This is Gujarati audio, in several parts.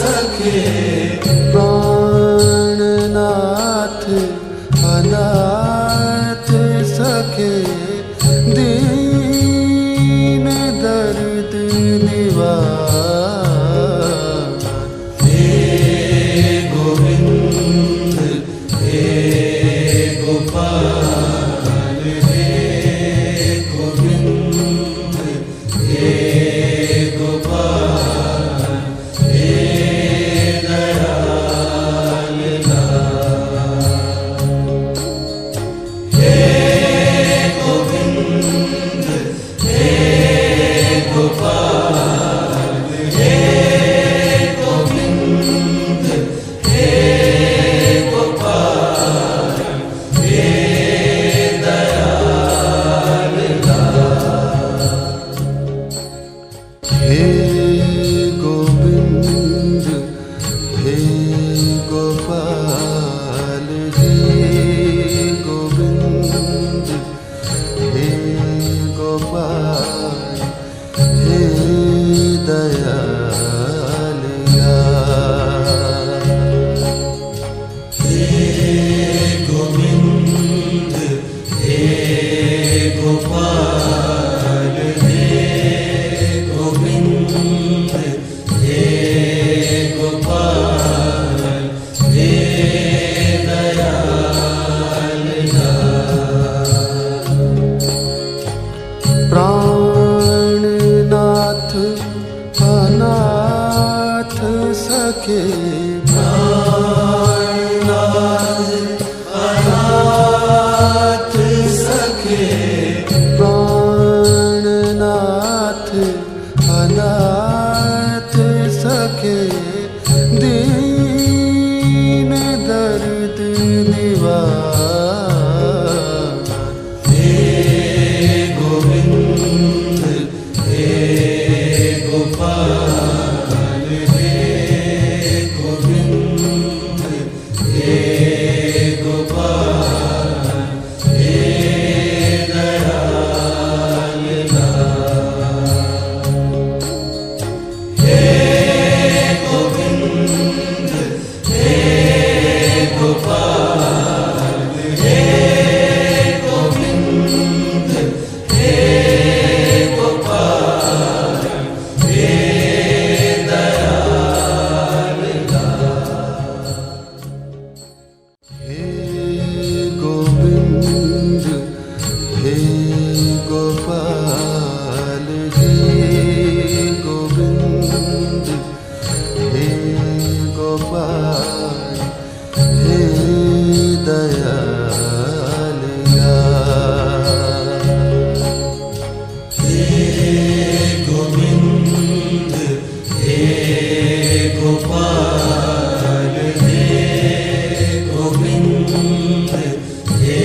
सखे सखे प्राणनाथ अनाथ सखे प्राणनाथ अनाथ सखे दीन दर्द निवार हे गोविंद हे गोपाल हे गोविंद हे गोपाल हे दयाल हे गोविंद हे गोपाल हे गोविंद हे गोपाल हे दयाल हे गोविंद हे गोपाल हे गोविंद हे गोपाल हे दयाल हे गोविंद हे गोपाल हे गोविंद हे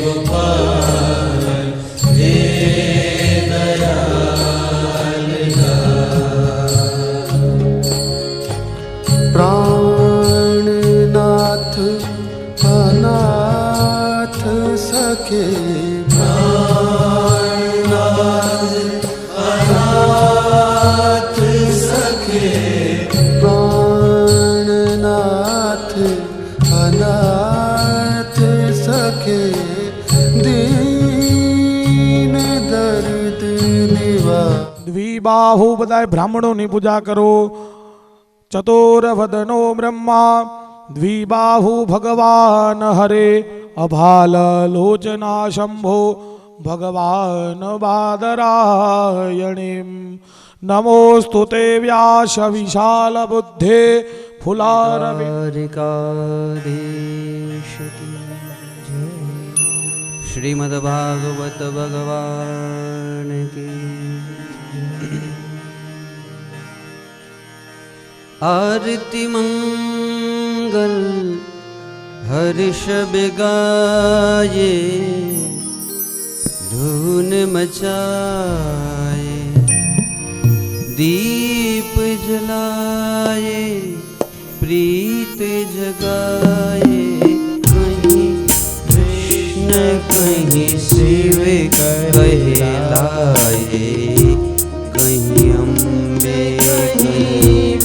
गोपाल हे दयाल प्राणनाथ अनाथ सखे प्राणनाथ अनाथ सखे प्राणनाथ अनाथ सखे दीन दर्द निवार द्विबाहु बधाय ब्राह्मणों ની પૂજા કરો। चतुर्वदनो ब्रह्मा द्विबाहु भगवान हरे अभाल लोचना शंभो भगवान बादरायणीं नमोस्तुते व्यास विशाल बुद्धे फुलारविकाधीश श्रीमद्भागवत भगवान की आरती मंगल हर्ष बिगाए धून मचाए दीप जलाए प्रीत जगाए कहीं कृष्ण कहीं शिव कहलाए कहीं अम्बे कहीं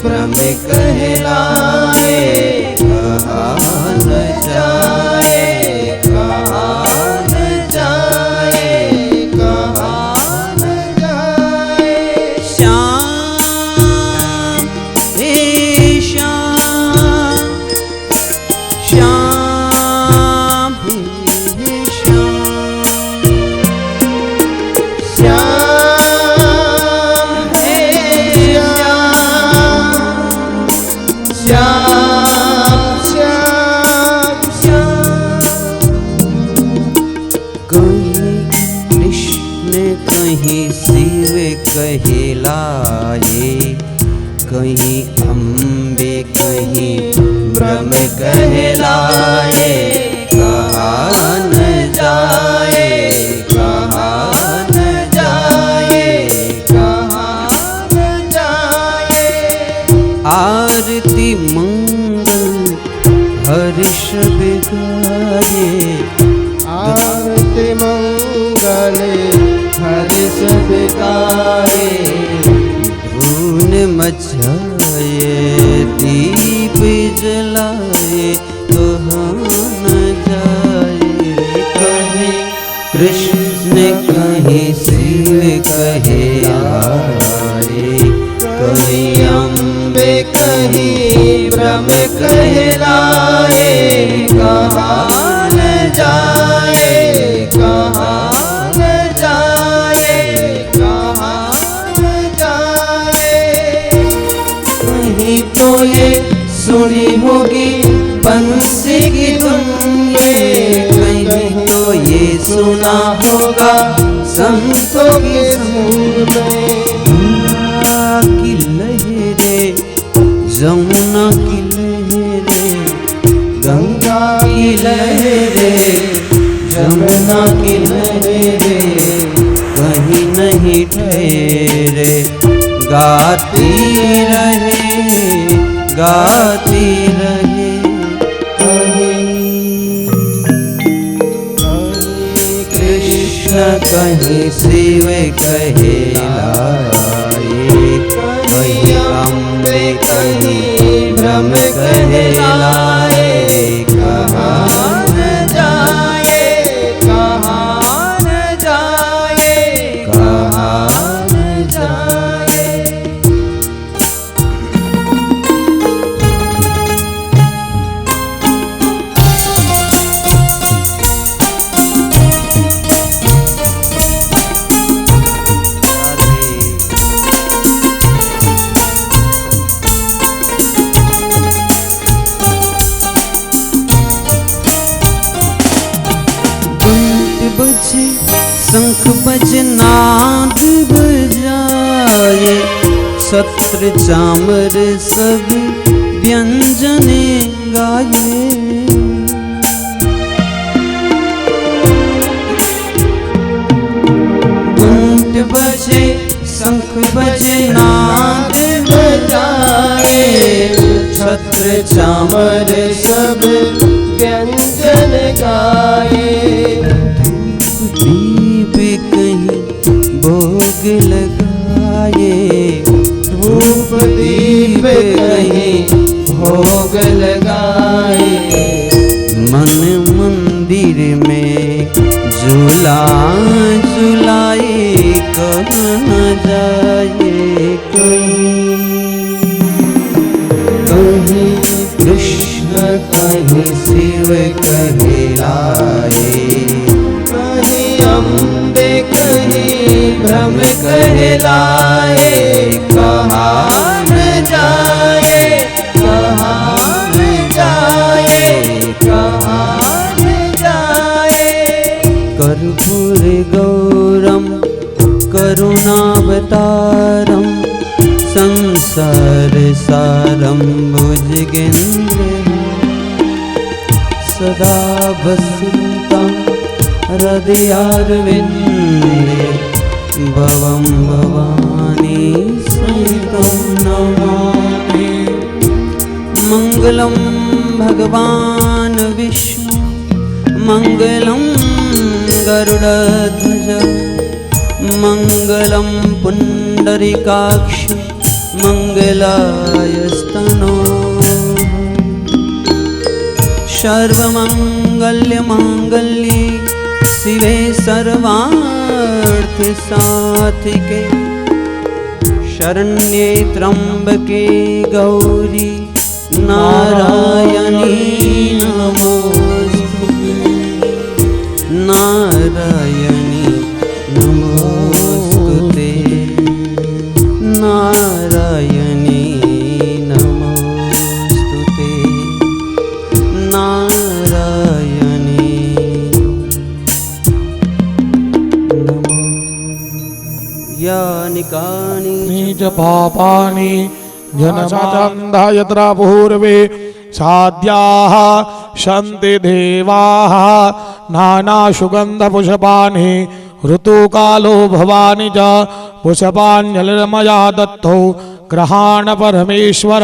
ब्रह्म कहलाए कहाँ न जाए कहाँ न जाए कहाँ न जाए श्याम हे श्याम श्याम हे श्याम श्याम हे कहीं कृष्ण कहीं शिव कहलाए कहीं अम्बे कहीं ब्रह्म कहलाए कहाँ न जाए कहाँ न जाए कहाँ न जाए आरती मंगल हर्ष बिगाए आरती मंगल हर्ष बिगाए धून मचाए दीप जलाए कहाँ न जाए कहीं कृष्ण कहीं शिव कहलाए कहीं अम्बे कहीं ब्रह्म कहलाए कहाँ न जाए कहाँ न जाए कहाँ न जाए कहीं कहीं तो ये सुनी होगी बंसी की धुन ये, कहीं तो ये सुना होगा संतों की धुन में। गंगा की लहरें, जमुना की लहरें, गंगा की लहरें, जमुना की लहरें कहीं नहीं ठहरे, गाती रहे, गाती रहे। कृष्ण कहीं शिव कहलाए, कहीं अम्बे कहीं ब्रह्म कहलाए, कहाँ न जाए, कहाँ न जाए, कहाँ न जाए। बजे शंख बजे नाद बजाए, छत्र चामर सब व्यंजन गाए। घंट बजे शंख बजे नाद बजाए, छत्र चामर सब व्यंजन गाए। दीप कहीं भोग लगाए, धूप दीप कहीं भोग लगाए। मन मंदिर में झूला झुलाए, कहाँ जाए कहीं कृष्ण कहीं शिव कहलाए, अम्बे कहीं ब्रह्म कहलाए, कहाँ न जाए, कहाँ न जाए, कहाँ न जाए। कर्पूर गौरम करुणावतारम, संसार सारम भुजगेन्द्र, सदा वसन्तं हृदयारविन्दे, भवं भवानी सहितं नमामि। मङ्गलं भगवान् विष्णु, मङ्गलं गरुडध्वज, मङ्गलं पुण्डरीकाक्ष, मङ्गलायस्तनो। सर्वमङ्गल्यमाङ्गल्ये शिवे सर्वार्थ साधिके, शरण्ये त्र्यंबके गौरी नारायणी नमोस्तुते, नारायणी नमोस्तुते, नारायणी नमोस्तुते, नारायणी नमो। यानि कानि नीच पापानि जनमाचन्दा यत्र पूर्वे साध्याः सन्ति देवाः, नानासुगन्धपुष्पाणि ऋतुकालो भवानि च, पुष्पाञ्जलिर्मया दत्तौ ग्रहाण परमेश्वर,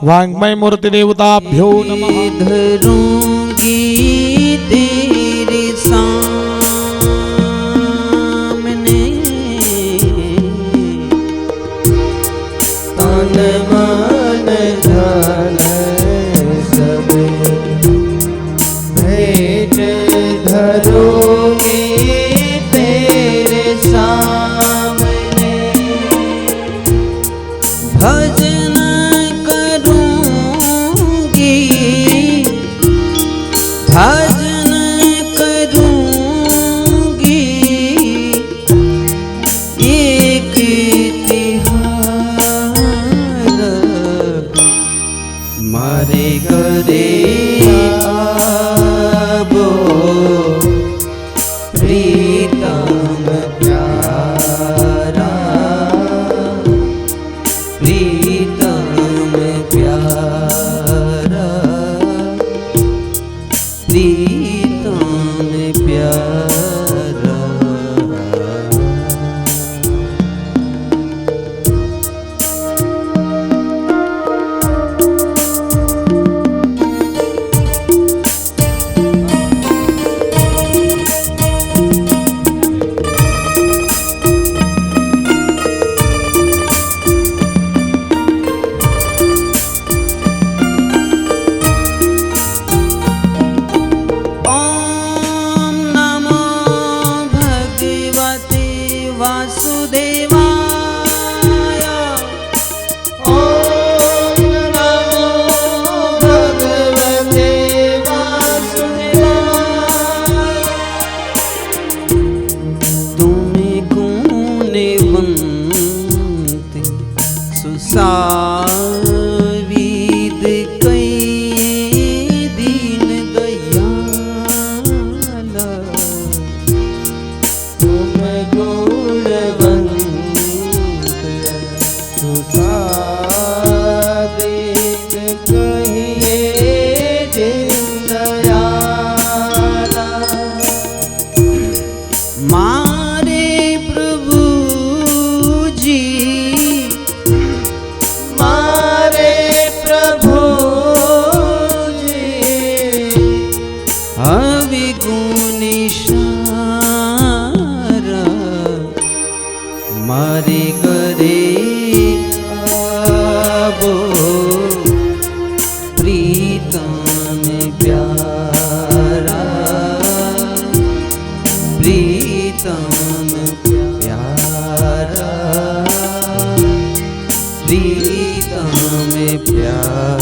वाङ्मय मूर्तिदेवताभ्यो नमः। धरूंगी तेरे सामने, तन मन धन सब भेंट धरूंगी तेरे सामने। भजन करूंगी, भजन करूंगी મારે ઘરે આવો પ્રીતમ પ્યારા, પ્રીતમ પ્યારા, પ્રીતમ પ્યારા. સાવિદ કઈ દીન દયાલા, તુમ ગુણવંત સુસાદિત કહીએ દીન દયાલા. મારે પ્રભુજી, મારે પ્રભુજી હવે ગુણિશારા, મારે ઘરે આવો પ્રીતમ પ્યારા, પ્રીતમ પ્યારા, પ્રીતમ પ્યારા.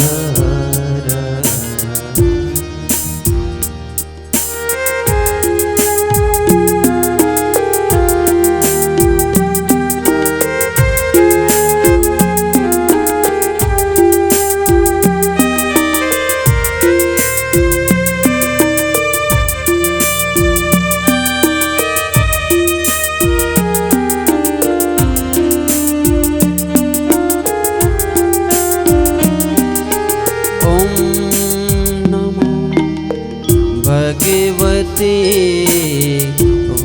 ભગવતે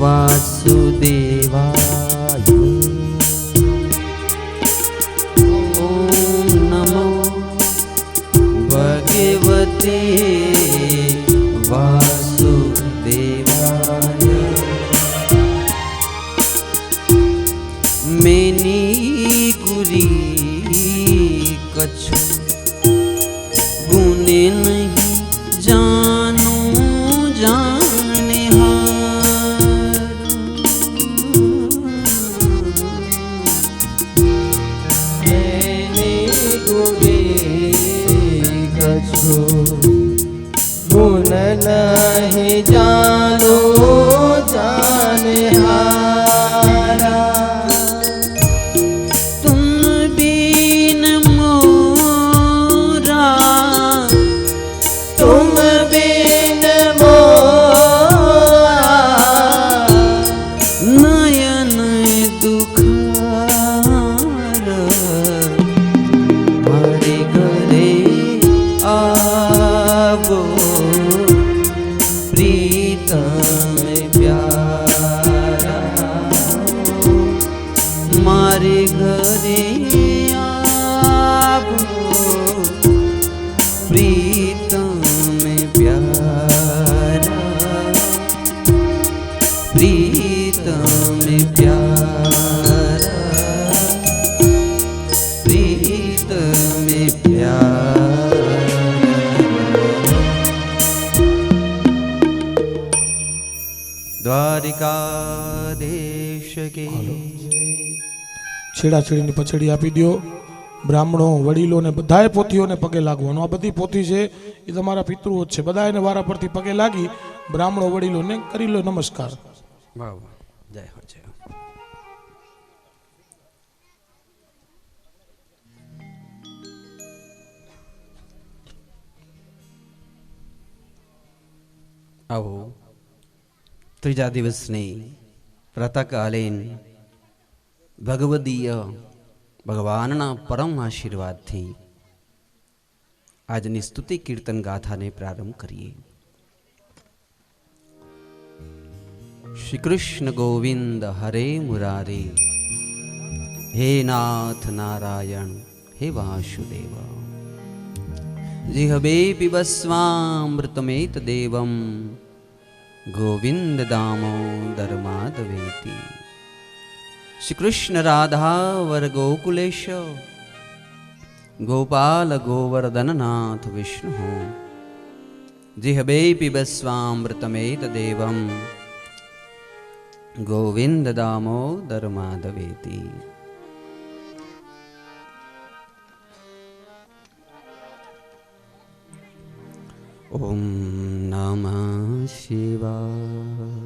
વાસુદેવાય. ઓમ નમો ભગવતે વાસુદેવાય. મેની ગુરી કछु ગુને નહીં જાનો જાને હાર. મેને ગુરી કछु ગુણ નહીં જાનો જાને હારા. તુમ બીન મોરા, તુમ બીન મોરા નયન દુખાર. મારે ઘરે આવો પ્રીતમ પ્યારા, મારે ઘરે આવો પ્રીતમ પ્યારા, પ્રીતમ પ્યારા, પ્રીતમ પ્યારા. દ્વારિકાધીશ કે છેડાછેડીની પછડી આપી દો. બ્રાહ્મણો, વડીલો ને બધાએ પોથીઓને પગે લાગવાનું. આ બધી પોથી છે એ તમારા પિતૃઓ જ છે. બધા એને વારા પરથી પગે લાગી બ્રાહ્મણો વડીલોને કરી લો નમસ્કાર. વાહ વાહ, જય હો જય હો. આવો ત્રીજા દિવસની પ્રાતઃકાલીન ભગવદીય ભગવાનના પરમ આશીર્વાદથી આજની સ્તુતિ કીર્તન ગાથાને પ્રારંભ કરીએ. શ્રી કૃષ્ણ ગોવિંદ હરે મુરારે, હે નાથ નારાયણ હે વાસુદેવ, જીહબે પિબસ્વામૃતમેત દેવમ ગોવિંદ દામોદર માધવેતિ. શ્રી કૃષ્ણ રાધા વર ગોકુલેશ, ગોપાલ ગોવર્ધનનાથ વિષ્ણુ, જીહબે પિબસ્વામૃતમેત દેવમ ગોવિંદ દામોદર માધવેતિ. ઓમ નમઃ શિવાય,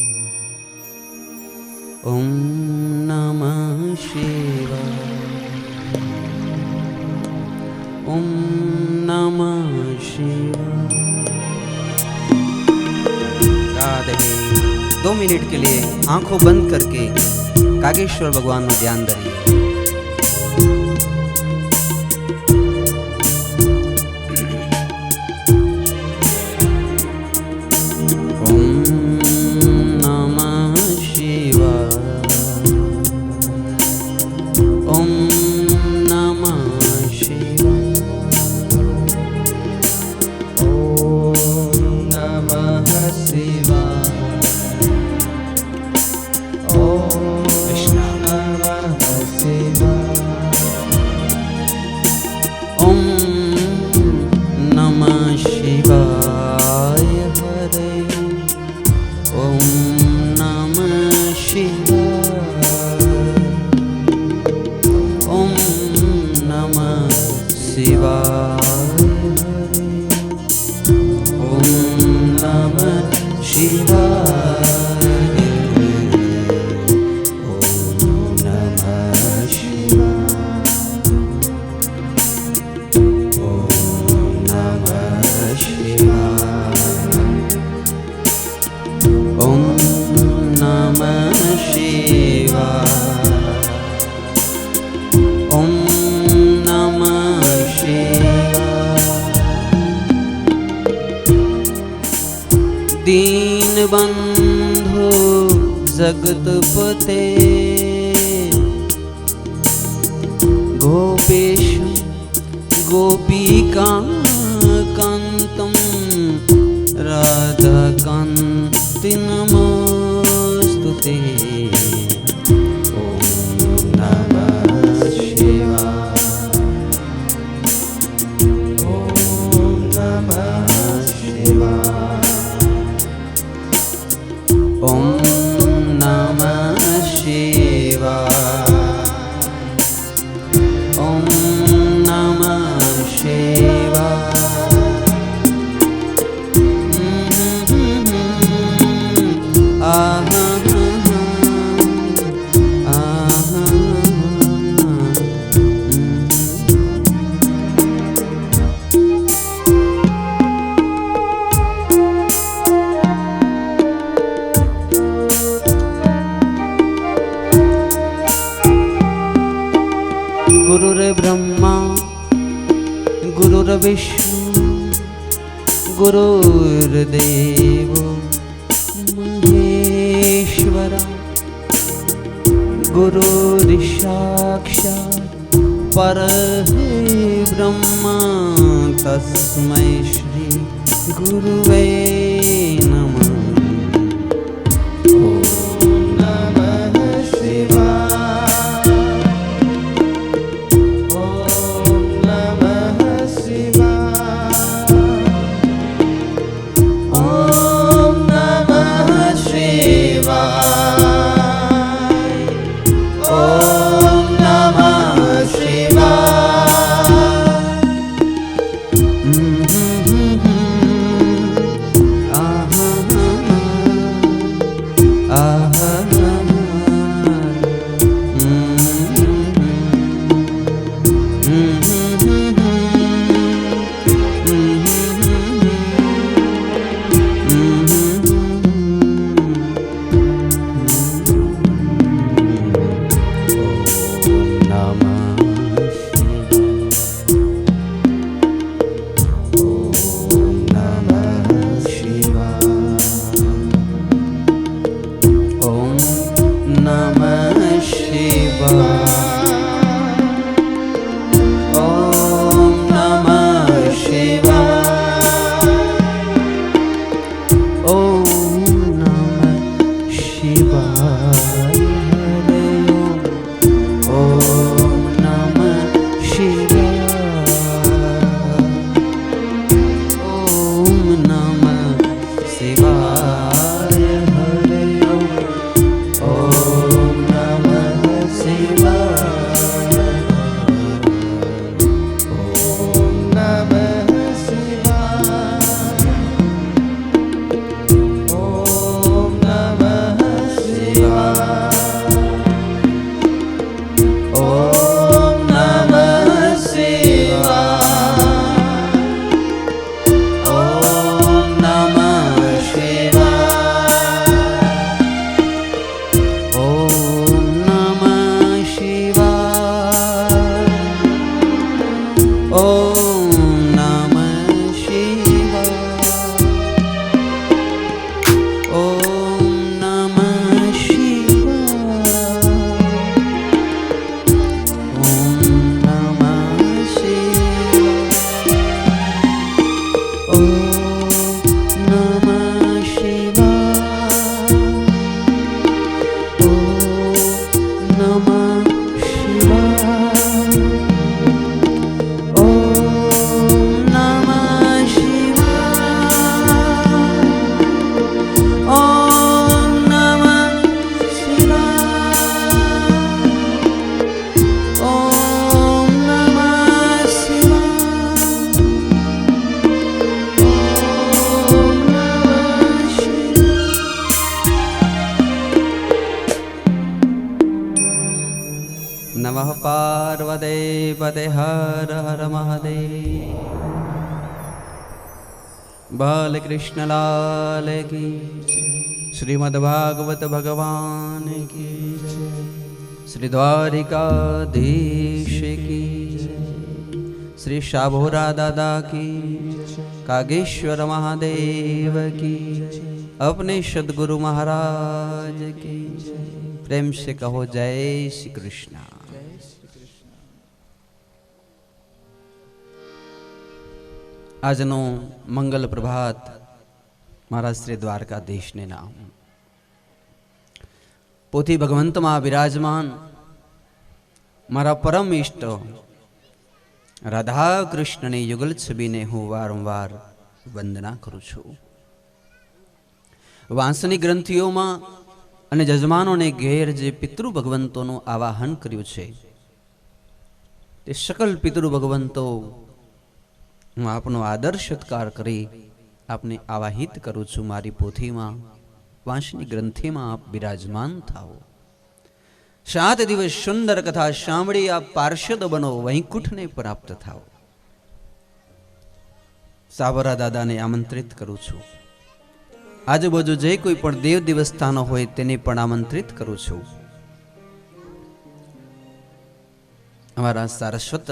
ઓમ નમઃ શિવાય, ઓમ નમઃ શિવાય. राधे. 2 मिनट के लिए आंखों बंद करके कागेश्वर भगवान નું ધ્યાન ધરીએ. दीन बंधु जगतपते, गोपेश गोपिका कांतम, राधा कांति नमोस्तुते. ओम नमः शिवाय, ओम नमः शिवाय, ओम नमः शिवाय, ओम नमः शिवाय. गुरुर्ब्रह्मा गुरुर्विष्णु गुरुर्देवो महेश्वरा, गुरुर्साक्षात् परब्रह्म, तस्मै श्री गुरुवे नमः. પદે હર હર મહાદેવ. બાલકૃષ્ણલાલ કી જય. શ્રીમદ ભાગવત ભગવાન કી જય. શ્રી દ્વારિકાધીશ કી જય. શ્રી શાભોરા દાદા કી જય. કાગેશ્વર મહાદેવ કી જય. अपने सदगुरु महाराज की जय. प्रेम से कहो जय श्री कृष्ण. આજનો મંગલ પ્રભાત મારા શ્રી દ્વારકાધીશને નામ. પોથી ભગવંતમાં વિરાજમાન મારા પરમ ઇષ્ટ રાધા કૃષ્ણની યુગલ છબીને હું વારંવાર વંદના કરું છું. વાંસની ગ્રંથિઓમાં અને જજમાનોને ઘેર જે પિતૃ ભગવંતોનું આવાહન કર્યું છે તે સકલ પિતૃ ભગવંતો હું આપનો આદર સત્કાર કરી આપને આવાહિત કરું છું. મારી પોથીમાં વાંસની ગ્રંથિમાં આપ બિરાજમાન થાઓ. 7 દિવસ સુંદર કથા સાંભળી આપ પાર્ષદ બનો, વૈકુંઠને પ્રાપ્ત થાઓ. સાબરા દાદાને આમંત્રિત કરું છું. આજુબાજુ જે કોઈ પણ દેવ દેવસ્થાનો હોય તેને પણ આમંત્રિત કરું છું. અમારા સારસ્વત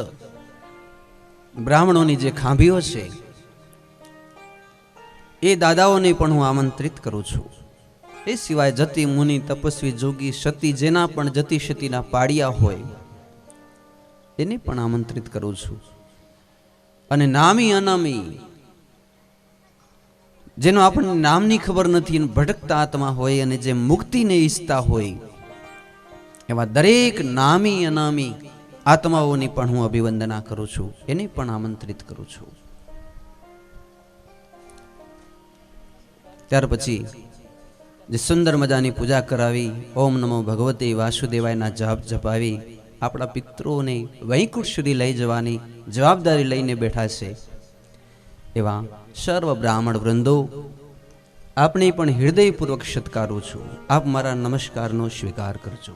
બ્રાહ્મણોની જે ખાંભીઓ છે એ દાદાઓને પણ હું આમંત્રિત કરું છું. એ સિવાય જતી મુનિ તપસ્વી જોગી સતી જેના પણ જતી સતીના પાડિયા હોય એને પણ આમંત્રિત કરું છું. અને નામી અનામી જેનો આપણને નામની ખબર નથી અને ભટકતા આત્મા હોય અને જે મુક્તિને ઈચ્છતા હોય એવા દરેક નામી અનામી આત્માઓની પણ હું અભિવંદના કરું છું. એને પણ આમંત્રિત કરું છું. ત્યાર પછી જે સુંદર મજાની પૂજા કરાવી, ઓમ નમો ભગવતે વાસુદેવાયના જાપ જપાવી આપણા પિતૃઓને વૈકુંઠ સુધી લઈ જવાની જવાબદારી લઈને બેઠા છે એવા સર્વ બ્રાહ્મણ વૃંદો આપને પણ હૃદયપૂર્વક સત્કારું છું. આપ મારા નમસ્કારનો સ્વીકાર કરજો.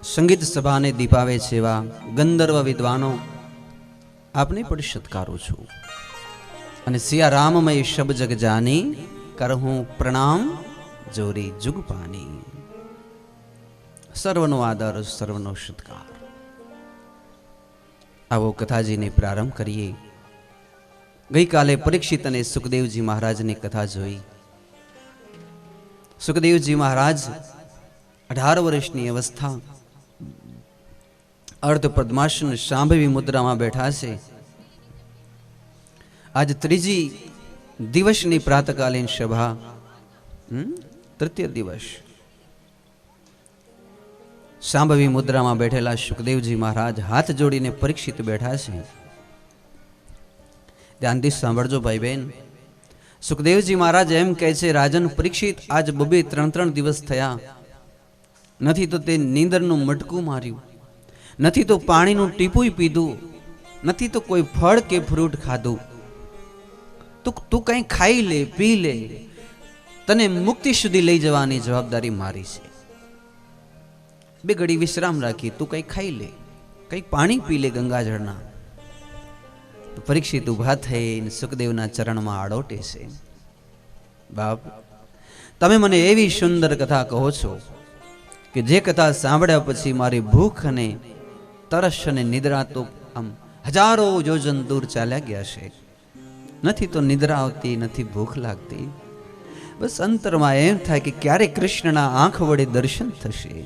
સંગીત સભાને દીપાવે છે એવા ગંધર્વ વિદ્વાનો આપને પણ સત્કારું છું. અને સિયા રામમય શબ જગ જાની કરહું પ્રણામ જોરી જુગ પાની. સર્વનો આદર, સર્વનો સત્કાર. આવો કથાજીને પ્રારંભ કરીએ. ગઈકાલે પરીક્ષિત અને સુખદેવજી મહારાજની કથા જોઈ. સુખદેવજી મહારાજ 18 વર્ષની અવસ્થા અર્ધ પદ્માસન શાંભવી મુદ્રામાં બેઠા છે. આજ ત્રીજી દિવસની પ્રાતકાલીન સભા, તૃતીય દિવસ. શાંભવી મુદ્રામાં બેઠેલા સુખદેવજી મહારાજ હાથ જોડીને પરીક્ષિત બેઠા છે. ધ્યાનથી સાંભળજો ભાઈ બહેન. સુખદેવજી મહારાજ એમ કહે છે, રાજન પરીક્ષિત, આજ 2-3 દિવસ થયા નથી તો તે નીંદરનું મટકું માર્યું, નથી તો પાણીનું ટીપું પીધું, નથી તો કોઈ ફળ કે ફ્રૂટ ખાધું. તું કંઈ ખાઈ લે, પી લે, તને મુક્તિ સુધી લઈ જવાની જવાબદારી મારી છે. 2 ઘડી વિશ્રામ રાખી, તું કંઈ ખાઈ લે, કંઈ પાણી પી લે ગંગાજળના. પરીક્ષિત ઊભા થઈને સુખદેવના ચરણમાં આડોટે છે. બાપ, તમે મને એવી સુંદર કથા કહો છો કે જે કથા સાંભળ્યા પછી મારી ભૂખ અને તરસ અને નિદ્રા તો આમ હજારો યોજન દૂર ચાલ્યા ગયા છે. નથી તો નિદ્રા આવતી, નથી ભૂખ લાગતી. બસ અંતરમાં એમ થાય કે ક્યારે કૃષ્ણના આંખ વડે દર્શન થશે.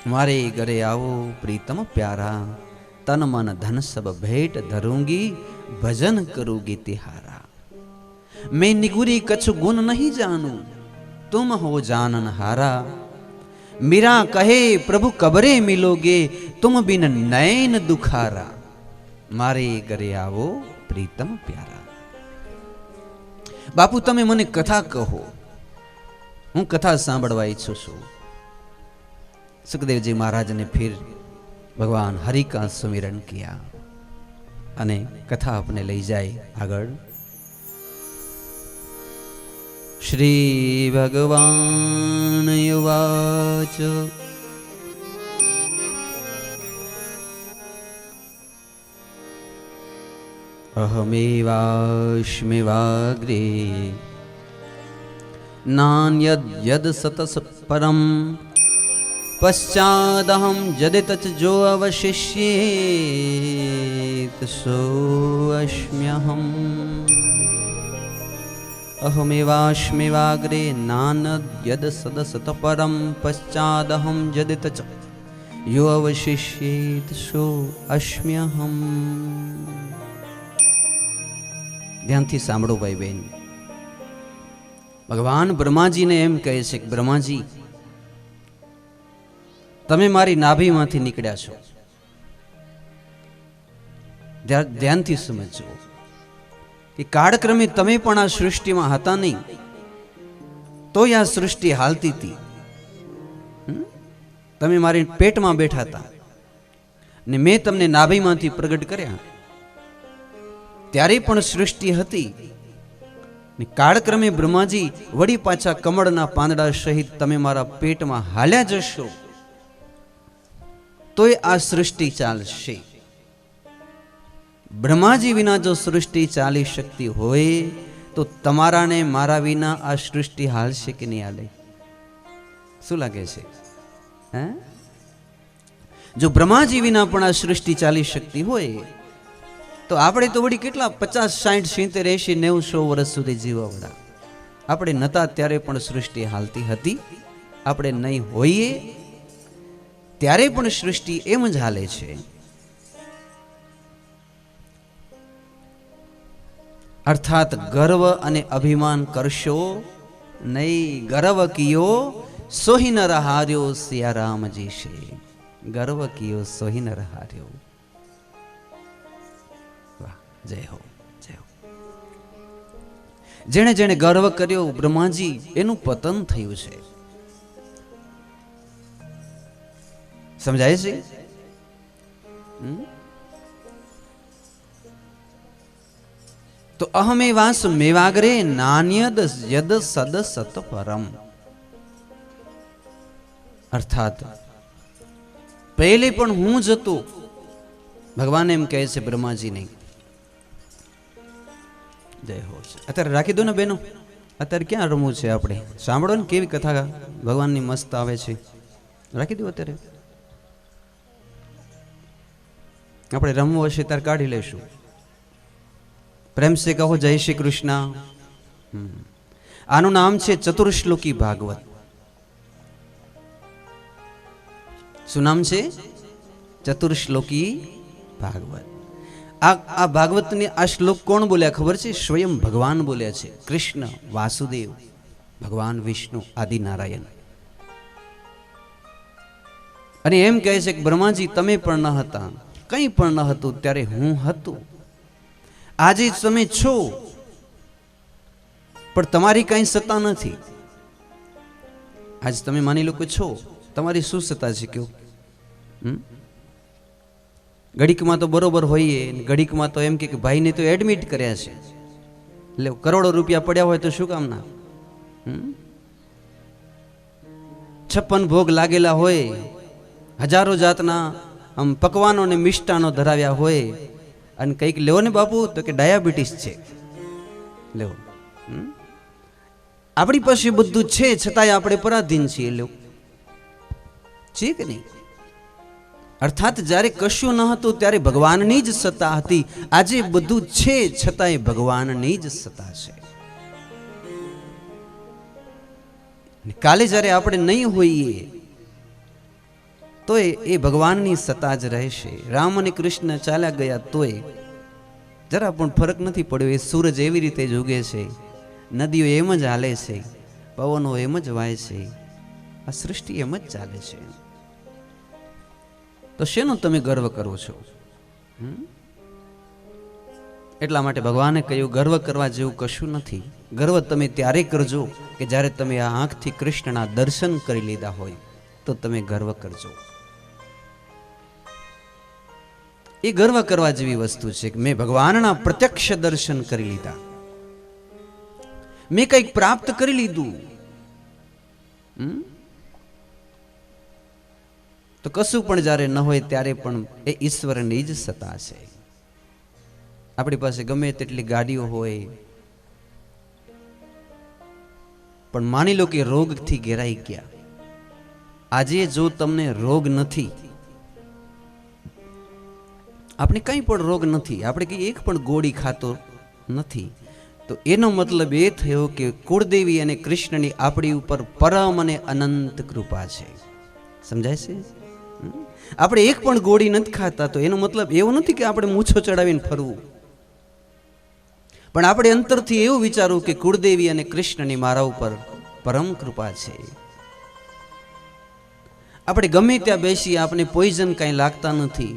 મારે ઘરે આવો પ્રીતમ પ્યારા, તન મન ધન સબ ભેટ ધरूंगी, ભજન કरूंगी તિહારા. मैं निगुरी कछु गुण नहीं जानू, तुम हो जानन हारा. मीरा कहे प्रभु कबरे मिलोगे, तुम बिन नयन दुखारा. मारे घरे आवो प्रीतम प्यारा. બાપુ, તમે મને કથા કહો, હું કથા સાંભળવા ઈચ્છું છું. સુખદેવજી મહારાજને ફિર ભગવાન હરિ કા સુમિરન કિયા અને કથા આપને લઈ જાય આગળ. શ્રી ભગવાન ઉવાચ અહમેવાસ્મિ વાગ્રે નાન્યદ્યદ સતસ પરમ પશ્ચાદહમ જદિત જો અવશિષ્યેત સો અસ્મ્યહમ અહમેવાસ્મિ વાગ્રે નાન્યદ્યદ સદસત પરમ પશ્ચાદહમ જદિત યો અવશિષ્યેત સો અસ્મ્યહમ. ધ્યાનથી સાંભળો ભાઈ બહેન. ભગવાન બ્રહ્માજીને એમ કહે છે કે બ્રહ્માજી, તમે મારી નાભીમાંથી નીકળ્યા છો. ધ્યાનથી સમજો કે કાળક્રમે તમે પણ આ સૃષ્ટિમાં હતા નહીં, તોય આ સૃષ્ટિ હાલતી હતી. તમે મારી પેટમાં બેઠા હતા ને મેં તમને નાભીમાંથી પ્રગટ કર્યા, ત્યારે પણ સૃષ્ટિ હતી. કાળક્રમે બ્રહ્માજી વળી પાછા કમળના પાંદડા સહિત તમે મારા પેટમાં હાલ્યા જશો, તોય આ સૃષ્ટિ ચાલશે. બ્રહ્માજી વિના જો સૃષ્ટિ ચાલી શકતી હોય તો તમારાને મારા વિના આ સૃષ્ટિ હાલશે કે નહીં હાલે? શું લાગે છે? હે? જો બ્રહ્માજી વિના પણ આ સૃષ્ટિ ચાલી શકતી હોય તો આપણે તો વળી કેટલા 50, 60, 70, 80, 90, 100 વર્ષ સુધી જીવવાવાળા. આપણે નતા ત્યારે પણ સૃષ્ટિ હાલતી હતી, આપણે નહીં હોઈએ ત્યારે પણ સૃષ્ટિ એમ જ હાલે છે. અર્થાત ગર્વ અને અભિમાન કરશો નહીં. ગર્વ કિયો સોહી ન રહાર્યો સિયારામજી છે. ગર્વ કિયો સોહી ન રહાર્યો. જય હો, જય હો. જેણે જેણે ગર્વ કર્યો બ્રહ્માજી, એનું પતન થયું છે. સમજાય છે? તો અહમેવાસ મેવાગ્રે નાન્યદ યદ સદ સત પરમ. અર્થાત પહેલે પણ હું જ હતો. ભગવાન એમ કહે છે બ્રહ્માજીને. જય હો. અત્યારે રાખી દો ને બેનો, અત્યારે ક્યાં રમવું છે આપણે? સાંભળો ને કેવી કથા ભગવાનની મસ્ત આવે છે. રાખી દો અત્યારે. આપણે રમવું હશે ત્યારે કાઢી લેશું. પ્રેમ સે કહો જય શ્રી કૃષ્ણ. આનું નામ છે ચતુર્શ્લોકી ભાગવત. શું નામ છે? ચતુર્શ્લોકી ભાગવત. આ ભાગવતની આ શ્લોક કોણ બોલ્યા ખબર છે? સ્વયં ભગવાન બોલ્યા છે. કૃષ્ણ, વાસુદેવ, ભગવાન વિષ્ણુ, આદિનારાયણ. અને એમ કહે છે કે બ્રહ્માજી તમે પણ ન હતા, કંઈ પણ ન હતું ત્યારે હું હતું. આજે તમે છો પણ તમારી કઈ સત્તા નથી. આજે તમે માની લો કે છો, તમારી શું સત્તા છે? કયો? ઘડીકમાં તો બરોબર હોઈએ, ઘડીકમાં તો એમ કે ભાઈને તો એડમિટ કર્યા છે, એટલે કરોડો રૂપિયા પડ્યા હોય તો શું કામના? 56 ભોગ લાગેલા હોય, હજારો જાતના આમ પકવાનો ને મિષ્ટાનો ધરાવ્યા હોય, અને કંઈક લેવો ને બાપુ તો કે ડાયાબિટીસ છે, લેવો. આપણી પાસે બધું છે છતાંય આપણે પરાધીન છીએ. લેવો છે કે નહીં? અર્થાત જ્યારે કશું ન હતું ત્યારે ભગવાનની જ સત્તા હતી. આજે બધું છે છતાંય ભગવાનની જ સત્તા છે. કાલે જ્યારે આપણે નહીં હોઈએ તોય એ ભગવાનની સત્તા જ રહેશે. રામ અને કૃષ્ણ ચાલ્યા ગયા તોય જરા પણ ફરક નથી પડ્યો. એ સૂરજ એવી રીતે જ ઉગે છે, નદીઓ એમ જ હાલે છે, પવનો એમ જ વાય છે, આ સૃષ્ટિ એમ જ ચાલે છે. તો શેનો તમે ગર્વ કરો છો? એટલા માટે ભગવાને કહ્યું ગર્વ કરવા જેવું કશું નથી. ગર્વ તમે ત્યારે કરજો કે જ્યારે તમે આ આંખથી કૃષ્ણના દર્શન કરી લીધા હોય તો તમે ગર્વ કરજો. એ ગર્વ કરવા જેવી વસ્તુ છે કે મેં ભગવાનના પ્રત્યક્ષ દર્શન કરી લીધા. મેં કંઈક પ્રાપ્ત કરી લીધું, તો કશું પણ જ્યારે ન હોય ત્યારે પણ એ ઈશ્વરની જ સત્તા છે. આપણી પાસે ગમે તેટલી ગાડીઓ હોય, પણ માની લો કે રોગથી ઘેરાઈ ગયા. આજે જો તમને રોગ નથી, આપણે કંઈ પણ રોગ નથી, આપણે કંઈ એક પણ ગોળી ખાતો નથી, તો એનો મતલબ એ થયો કે કુળદેવી અને કૃષ્ણની આપણી ઉપર પરમ અને અનંત કૃપા છે. સમજાય છે? આપણે એક પણ ગોળી નથી ખાતા, તો એનો મતલબ એવો નથી કે આપણે મૂછો ચડાવીને ફરવું, પણ આપણે અંતરથી એવું વિચારવું કે કુળદેવી અને કૃષ્ણની મારા ઉપર પરમ કૃપા છે. આપણે ગમે ત્યાં બેસી, આપણે પોઈઝન કાંઈ લાગતા નથી.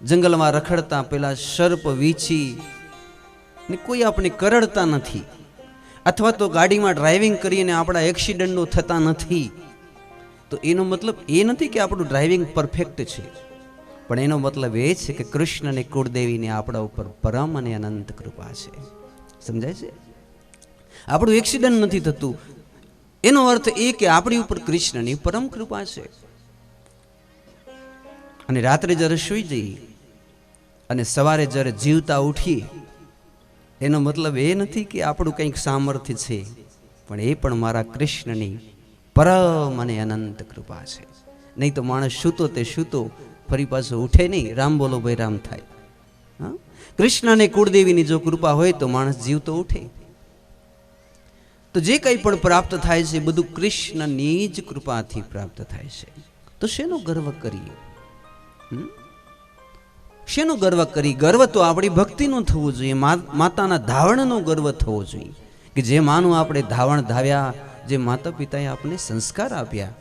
જંગલમાં રખડતા પેલા સર્પ, વીછી ને કોઈ આપણે કરડતા નથી, અથવા તો ગાડીમાં ડ્રાઇવિંગ કરીને આપણા એક્સિડન્ટો થતા નથી, તો એનો મતલબ એ નથી કે આપણું ડ્રાઇવિંગ પરફેક્ટ છે, પણ એનો મતલબ એ છે કે કૃષ્ણ અને કુળદેવીની આપણા ઉપર પરમ અને અનંત કૃપા છે. સમજાય છે? આપણું એક્સિડન્ટ નથી થતું, એનો અર્થ એ કે આપણી ઉપર કૃષ્ણની પરમ કૃપા છે. અને રાત્રે જ્યારે સૂઈ જઈએ અને સવારે જ્યારે જીવતા ઉઠીએ, એનો મતલબ એ નથી કે આપણું કંઈક સામર્થ્ય છે, પણ એ પણ મારા કૃષ્ણની પરમ અને અનંત કૃપા છે. નહીં તો માણસ સૂતો તે સૂતો, ફરી પાછો ઉઠે નહીં. રામ બોલો ભાઈ રામ થાય. હા, કૃષ્ણ અને કુળદેવીની જો કૃપા હોય તો માણસ જીવતો ઉઠે. તો જે કંઈ પણ પ્રાપ્ત થાય છે બધું કૃષ્ણની જ કૃપાથી પ્રાપ્ત થાય છે. તો શેનો ગર્વ કરીએ? શેનો ગર્વ કરી? ગર્વ તો આપણી ભક્તિનો થવો જોઈએ, માતાના ધાવણનો ગર્વ થવો જોઈએ, કે જે માનું આપણે ધાવણ ધાવ્યા, જે માતા પિતાએ આપણને સંસ્કાર આપ્યા,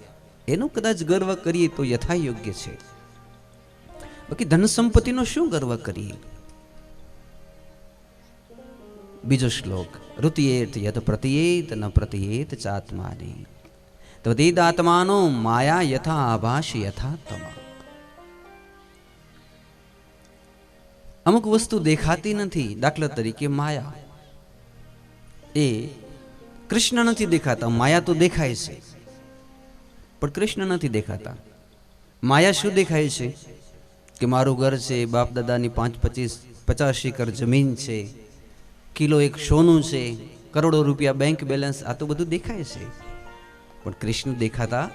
એનો કદાચ ગર્વ કરીએ તો યથાયોગ્ય છે. બાકી ધન સંપત્તિનો શું ગર્વ કરીએ? બીજો શ્લોક, ઋતિયેત યત પ્રતિયેત ન પ્રતિયેત ચાત્માની તદેદાત્માનો માયા યથા આભાષ યથા તમા. અમુક વસ્તુ દેખાતી નથી, દાખલા તરીકે માયા, એ કૃષ્ણ નથી દેખાતા. માયા તો દેખાય છે, પણ કૃષ્ણ નથી દેખાતા. માયા શું દેખાય છે? કે મારું ઘર છે, બાપ દાદાની 50 એકર જમીન છે, કિલો એક સોનું છે, કરોડો રૂપિયા બેંક બેલેન્સ, આ તો બધું દેખાય છે, પણ કૃષ્ણ દેખાતા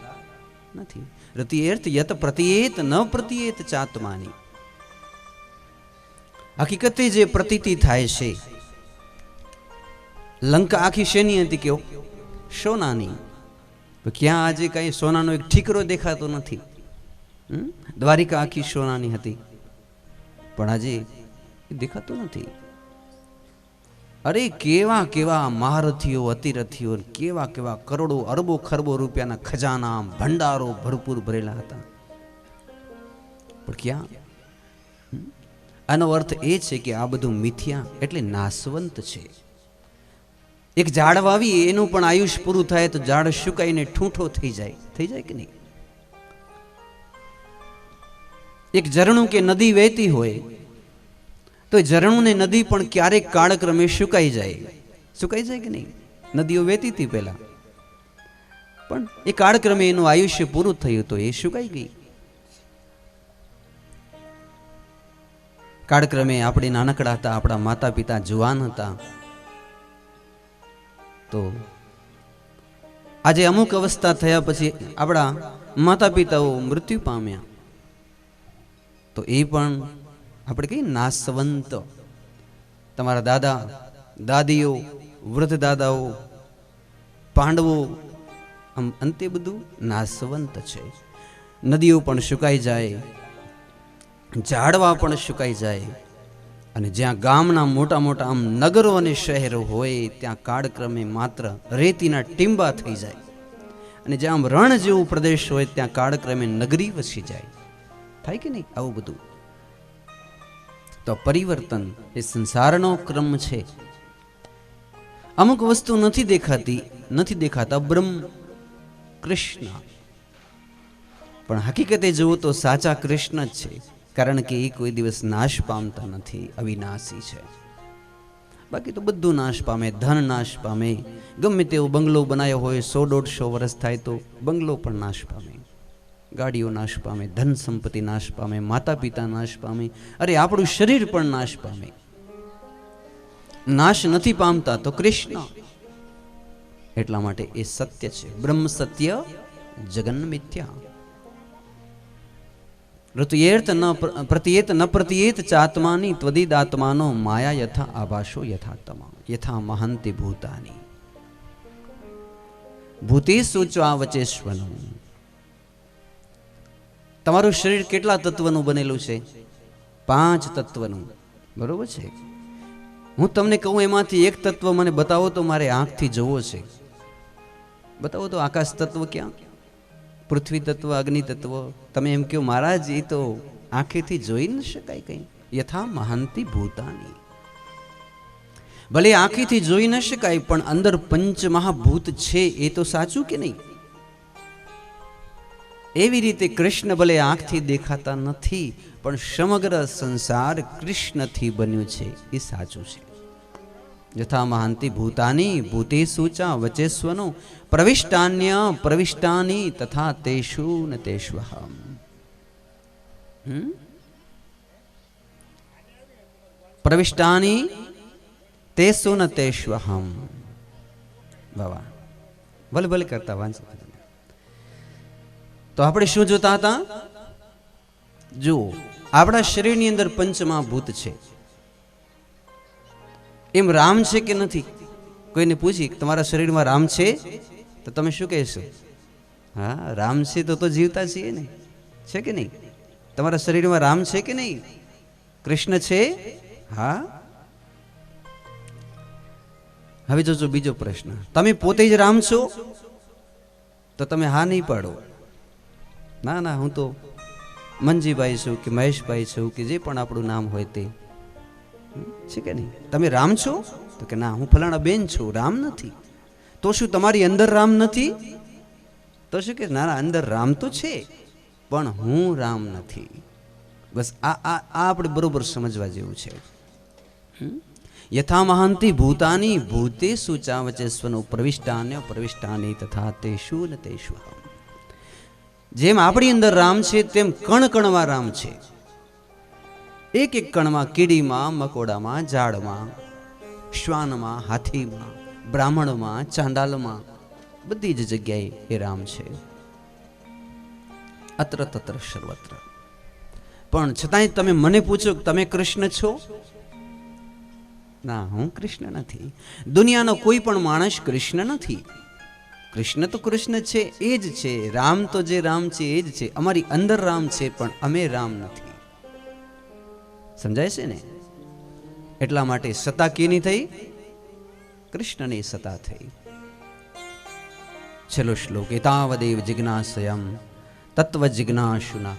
નથી. રતિયેર્થ યત પ્રતિયેત ન પ્રતિયેત ચાત્માની. હકીકતે જે પ્રતીતિ થાય છે, લંકા આખી શેની હતી? કે સોનાની. ક્યાં આજે કઈ સોનાનો એક ઠીકરો દેખાતો નથી. દ્વારિકા આખી સોનાની હતી, પણ આજે દેખાતું નથી. અરે કેવા કેવા મહારથીઓ, અતિરથીઓ, કેવા કેવા કરોડો અરબો ખરબો રૂપિયાના ખજાના, ભંડારો ભરપૂર ભરેલા હતા, પણ ક્યાં? આનો અર્થ એ છે કે આ બધું મિથ્યા, એટલે નાશવંત છે. એક ઝાડ વાવી, એનું પણ આયુષ પૂરું થાય તો ઝાડ સુકાઈને ઠૂંઠો થઈ જાય કે નહીં? એક ઝરણું કે નદી વહેતી હોય તો ઝરણું ને નદી પણ ક્યારેક કાળક્રમે સુકાઈ જાય કે નહીં? નદીઓ વહેતી હતી પહેલા, પણ એ કાળક્રમે એનું આયુષ્ય પૂરું થયું તો એ સુકાઈ ગઈ. કાળક્રમે આપણે નાનકડા હતા, આપણા માતા પિતા જુવાન હતા, તો આજે અમુક અવસ્થા થયા પછી આપણા માતા પિતાઓ મૃત્યુ પામ્યા, તો એ પણ આપણે કહીએ નાશવંત. તમારા દાદા દાદીઓ, વૃદ્ધ દાદાઓ, પાંડવો, આમ અંતે બધું નાશવંત છે. નદીઓ પણ સુકાઈ જાય, ઝાડવા પણ સુકાઈ જાય, અને જ્યાં ગામના મોટા મોટા આમ નગરો અને શહેરો હોય ત્યાં કાળક્રમે માત્ર રેતીના ટીંબા થઈ જાય, અને જ્યાં આમ રણ જેવું પ્રદેશ હોય ત્યાં કાળક્રમે નગરી વસી જાય. થાય કે નહીં આવું બધું? તો પરિવર્તન એ સંસારનો ક્રમ છે. અમુક વસ્તુ નથી દેખાતા બ્રહ્મ કૃષ્ણ, પણ હકીકતે જુઓ તો સાચા કૃષ્ણ જ છે, કારણ કે એ કોઈ દિવસ નાશ પામતા નથી, અવિનાશી છે. બાકી તો બધું નાશ પામે, ધન નાશ પામે, ગમે તેવો બંગલો બનાવ્યો હોય 100-150 વર્ષ થાય તો બંગલો પણ નાશ પામે, ગાડીઓ નાશ પામે, ધન સંપત્તિ નાશ પામે, માતા પિતા નાશ પામે, અરે આપણું શરીર પણ નાશ પામે. નાશ નથી પામતા તો કૃષ્ણ. એટલા માટે એ સત્ય છે. બ્રહ્મ સત્ય જગન મિથ્યા. ઋતુયેર્થ ન પ્રતિયેત ન પ્રતિયેત ચાત્માની ત્વદિદાત્માનો માયા યથા આભાસો યથાત્મા યથા મહંતિ ભૂતાની ભૂતેષુ ચાવચેષ્વનું. તમારું શરીર કેટલા તત્વનું બનેલું છે? 5 તત્વનું. બરોબર છે. હું તમને કહું એમાંથી એક તત્વ મને બતાવો તો મારે આંખથી જોવો છે. બતાવો તો આકાશ તત્વ ક્યાં? પૃથ્વી તત્વ, અગ્નિ તત્વ. તમે એમ કહો મહારાજ એ તો આંખેથી જોઈ ન શકાય કંઈ. યથા મહાંતિ ભૂતાની. ભલે આંખેથી જોઈ ન શકાય પણ અંદર પંચમહાભૂત છે એ તો સાચું કે નહીં? એવી રીતે કૃષ્ણ ભલે આંખથી દેખાતા નથી પણ સમગ્ર સંસાર કૃષ્ણથી બન્યું છે એ સાચું છે. યથા મહાંતિ ભૂતાની ભૂતેષુ ચા વચેસ્વનો પ્રવિષ્ટાન્ય પ્રવિષ્ટાની તથા તેષુ ન તેષ્વહમ. પ્રવિષ્ટાની તેષુ ન તેષ્વહમ. બાબા ભલે ભલે કરતા વાંચો. તો આપણે શું જોતા હતા? જુઓ, આપણા શરીરની અંદર પંચમહાભૂત છે. એમ રામ છે કે નથી? કોઈને પૂછી તમારા શરીરમાં રામ છે તો તમે શું કહેશો? હા, રામ છે તો જીવતા છીએ ને. છે કે નહીં? તમારા શરીરમાં રામ છે કે નહીં? કૃષ્ણ છે? હા. હવે જોજો બીજો પ્રશ્ન. તમે પોતે જ રામ છો? તો તમે હા નહીં પાડો. ના ના, હું તો મંજીભાઈ છું કે મહેશભાઈ છું કે જે પણ આપણું નામ હોય તે. છે કે નહીં? તમે રામ છો? તો કે ના, હું ફલાણા બેન છું, રામ નથી. તો શું તમારી અંદર રામ નથી? તો શું કે ના, અંદર રામ તો છે પણ હું રામ નથી. બસ આ આપણે બરોબર સમજવા જેવું છે. યથા મહાંતિ ભૂતાની ભૂતેષુ ચાવચેસ્વનો પ્રવિષ્ટાન્ય પ્રવિષ્ટાની તથા તેષુ ન તેષ્વહમ. જેમ આપણી અંદર રામ છે તેમ કણ કણમાં રામ છે. એક એક કણમાં, કીડીમાં, મકોડામાં, ઝાડમાં, શ્વાનમાં, હાથીમાં, બ્રાહ્મણમાં, ચાંડાલમાં, બધી જ જગ્યાએ એ રામ છે. અત્ર તત્ર સર્વત્ર. પણ છતાંય તમે મને પૂછો કે તમે કૃષ્ણ છો? ના, હું કૃષ્ણ નથી. દુનિયાનો કોઈ પણ માણસ કૃષ્ણ નથી. કૃષ્ણ તો કૃષ્ણ છે એ જ છે. રામ તો જે રામ છે એ જ છે. અમારી અંદર રામ છે પણ અમે રામ નથી. સમજાય છે ને? એટલા માટે સત્તા કેની થઈ? કૃષ્ણની સત્તા થઈ. છેલ્લો શ્લોક. એતાવદેવ જિજ્ઞાસયમ તત્વ જિજ્ઞાસુના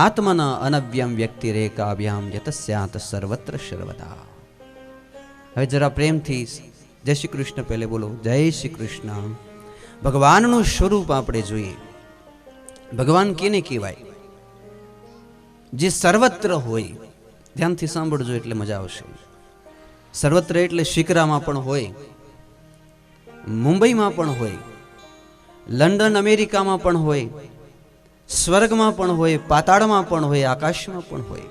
આત્મન અનવ્યમ વ્યક્તિરેકાભ્યામ યતસ્યાત સર્વત્ર સર્વદા. હવે જરા પ્રેમથી જય શ્રી કૃષ્ણ પહેલે બોલો. જય શ્રી કૃષ્ણ. ભગવાનનું સ્વરૂપ આપણે જોઈએ. ભગવાન કેને કહેવાય? જે સર્વત્ર હોય. ધ્યાનથી સાંભળજો એટલે મજા આવશે. સર્વત્ર એટલે શિકરામાં પણ હોય, મુંબઈમાં પણ હોય, લંડન અમેરિકામાં પણ હોય, સ્વર્ગમાં પણ હોય, પાતાળમાં પણ હોય, આકાશમાં પણ હોય.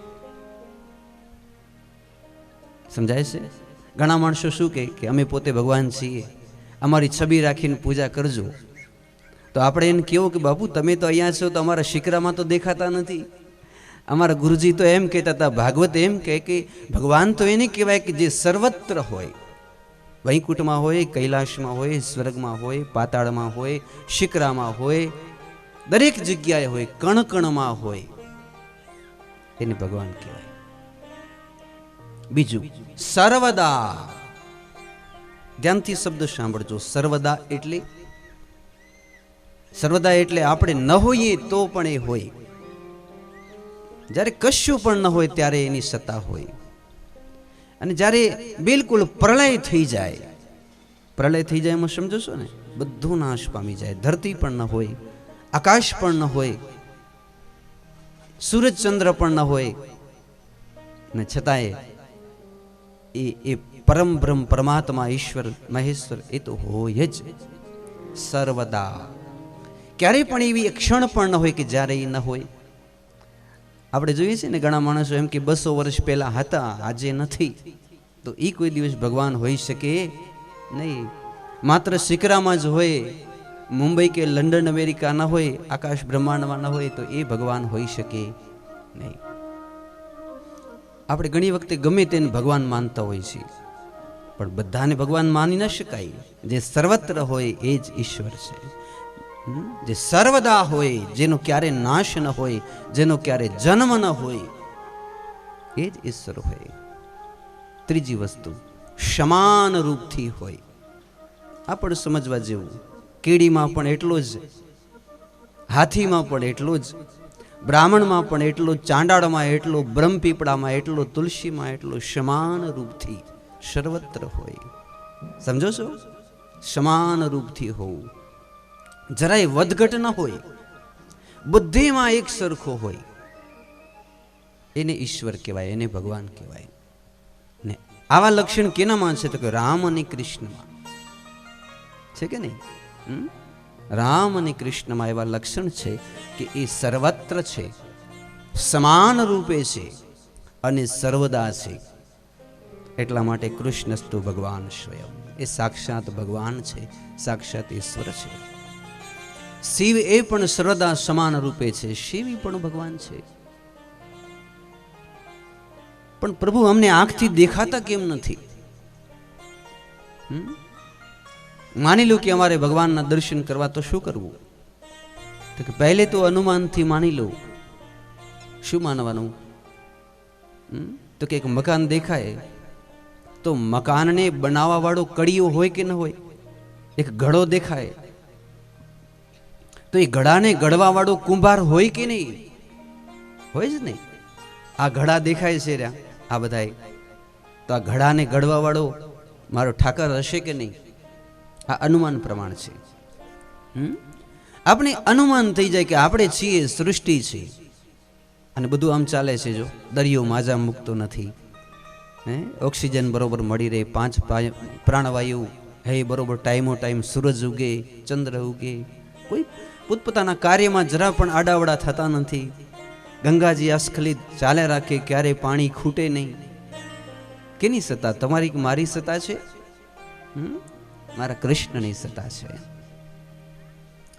સમજાય છે? ઘણા માણસો શું કહે કે અમે પોતે ભગવાન છીએ, અમારી છબી રાખીને પૂજા કરજો. તો આપણે એને કેવું કે બાપુ તમે તો અહીંયા છો તો અમારા શિકરામાં તો દેખાતા નથી. અમારા ગુરુજી તો એમ કહેતા હતા, ભાગવત એમ કહે કે ભગવાન તો એને કહેવાય કે જે સર્વત્ર હોય. વૈકુંઠમાં હોય, કૈલાશમાં હોય, સ્વર્ગમાં હોય, પાતાળમાં હોય, શિકરામાં હોય, દરેક જગ્યાએ હોય, કણ કણમાં હોય. એને ભગવાન કહેવાય. બીજું સર્વદા. ધ્યાનથી શબ્દ સાંભળજો. સર્વદા એટલે આપણે ન હોઈએ તો પણ એ હોય. જ્યારે કશું પણ ન હોય ત્યારે એની સત્તા હોય. અને જ્યારે બિલકુલ પ્રલય થઈ જાય એમાં સમજો છો ને, બધું નાશ પામી જાય. ધરતી પણ ન હોય, આકાશ પણ ન હોય, સૂરજ ચંદ્ર પણ ન હોય, ને છતાંય એ પરમ બ્રહ્મ પરમાત્મા ઈશ્વર મહેશ્વર એ તો હોય જ સર્વદા. ક્યારેય પણ એવી એક ક્ષણ પણ ન હોય કે જ્યારે એ ન હોય. આપણે જોઈએ છીએ ને ઘણા માણસો એમ કે 200 વર્ષ પહેલા હતા, આજે નથી, તો એ કોઈ દિવસ ભગવાન હોઈ શકે નહીં. માત્ર શિકરામાં જ હોય, મુંબઈ કે લંડન અમેરિકા ન હોય, આકાશ બ્રહ્માંડમાં ન હોય, તો એ ભગવાન હોઈ શકે નહીં. આપણે ઘણી વખતે ગમે તેને ભગવાન માનતા હોય છીએ, પણ બધાને ભગવાન માની ન શકાય. જે સર્વત્ર હોય એ જ ઈશ્વર છે. જે સર્વદા હોય, જેનો ક્યારે નાશ ન હોય, જેનો ક્યારે જન્મ ન હોય, એ જ ઈશ્વર હોય. ત્રીજી વસ્તુ સમાન રૂપથી હોય. આ પણ સમજવા જેવું. કીડીમાં પણ એટલો જ, હાથીમાં પણ એટલો જ, બ્રાહ્મણમાં પણ એટલો, ચાંડાળમાં એટલો, બ્રહ્મપીપળામાં એટલો, તુલસીમાં એટલો, સમાન રૂપથી સર્વત્ર હોય. સમજો છો? સમાન રૂપથી હોવું, જરાય વધઘટ ન હોય, બુદ્ધિમાં એક સરખો હોય, એને ઈશ્વર કહેવાય, એને ભગવાન કહેવાય. ને આવા લક્ષણ કેનામાં છે? તો કે રામ અને કૃષ્ણમાં છે કે નહીં? રામ અને કૃષ્ણમાં એવા લક્ષણ છે કે એ સર્વત્ર છે, સમાન રૂપે છે અને સર્વદા છે. એટલા માટે કૃષ્ણસ્તુ ભગવાન સ્વયં, એ સાક્ષાત ભગવાન છે, સાક્ષાત ઈશ્વર છે. શિવ એ પણ સર્વદા સમાન રૂપે છે, શિવ પણ ભગવાન છે. પણ પ્રભુ અમને આંખથી દેખાતા કેમ નથી? માની લો કે અમારે ભગવાનના દર્શન કરવા, તો શું કરવું? તો કે પહેલે તો અનુમાનથી માની લો. શું માનવાનું? તો કે એક મકાન દેખાય, તો મકાનને બનાવવા વાળો કડીઓ હોય કે ન હોય? એક ઘડો દેખાય, તો એ ઘડાને ઘડવા વાળો કુંભાર હોય કે નહીં? હોય જ નહીં. આ ઘડા દેખાય છે રહ્યા, આ બધાય, તો આ ઘડાને ઘડવા વાળો મારો ઠાકર હશે કે નહીં? આ અનુમાન પ્રમાણ છે. આપણે અનુમાન થઈ જાય કે આપણે છીએ, સૃષ્ટિ છે, અને બધું આમ ચાલે છે. જો દરિયો માજા મૂકતો નથી, ઓક્સિજન બરોબર મળી રહે, 5 પ્રાણવાયુ હે બરોબર ટાઈમો ટાઈમ, સૂરજ ઉગે, ચંદ્ર ઉગે, કોઈ પોતપોતાના કાર્યમાં જરા પણ આડાવડા થતા નથી. ગંગાજી અસ્ખલિત ચાલે રાખે, ક્યારે પાણી ખૂટે નહીં. કેની સત્તા? તમારી મારી સત્તા છે? મારા કૃષ્ણની સત્તા છે.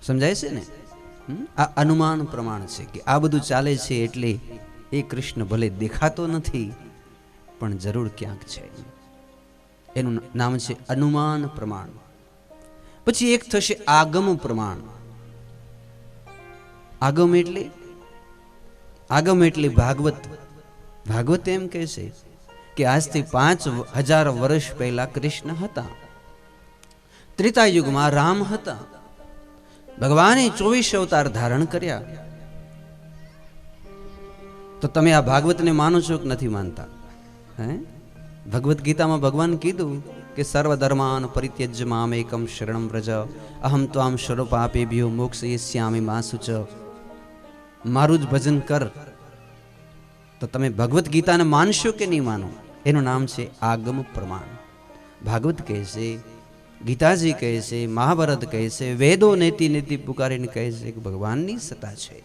સમજાય છે ને? આ અનુમાન પ્રમાણ છે કે આ બધું ચાલે છે, એટલે એ કૃષ્ણ ભલે દેખાતો નથી, પણ જરૂર ક્યાંક છે. એનું નામ છે અનુમાન પ્રમાણ. પછી એક થશે આગમ પ્રમાણ. આગમ એટલે ભાગવત. ભાગવત એમ કહે છે કે આજથી 5000 વર્ષ પહેલા કૃષ્ણ હતા, ત્રેતા યુગમાં રામ હતા, ભગવાને 24 અવતાર ધારણ કર્યા. તો તમે આ ભાગવતને માનો છો કે નથી માનતા? ભગવદ્ ગીતામાં ભગવાન કીધું કે સર્વધર્માન પરિત્યજ્ય મામ એકમ શરણમ વ્રજ અહમ ત્વામ સર્વપાપેભ્યો મોક્ષયિષ્યામિ મા શુચ. મારું જ ભજન કર. તો તમે ભગવદ્ ગીતાને માનશો કે નહીં માનો? એનું નામ છે આગમ પ્રમાણ. ભાગવત કહે છે, ગીતાજી કહે છે, મહાભારત કહે છે, વેદો નેતિ નેતિ પુકારીને કહે છે કે ભગવાનની સત્તા છે.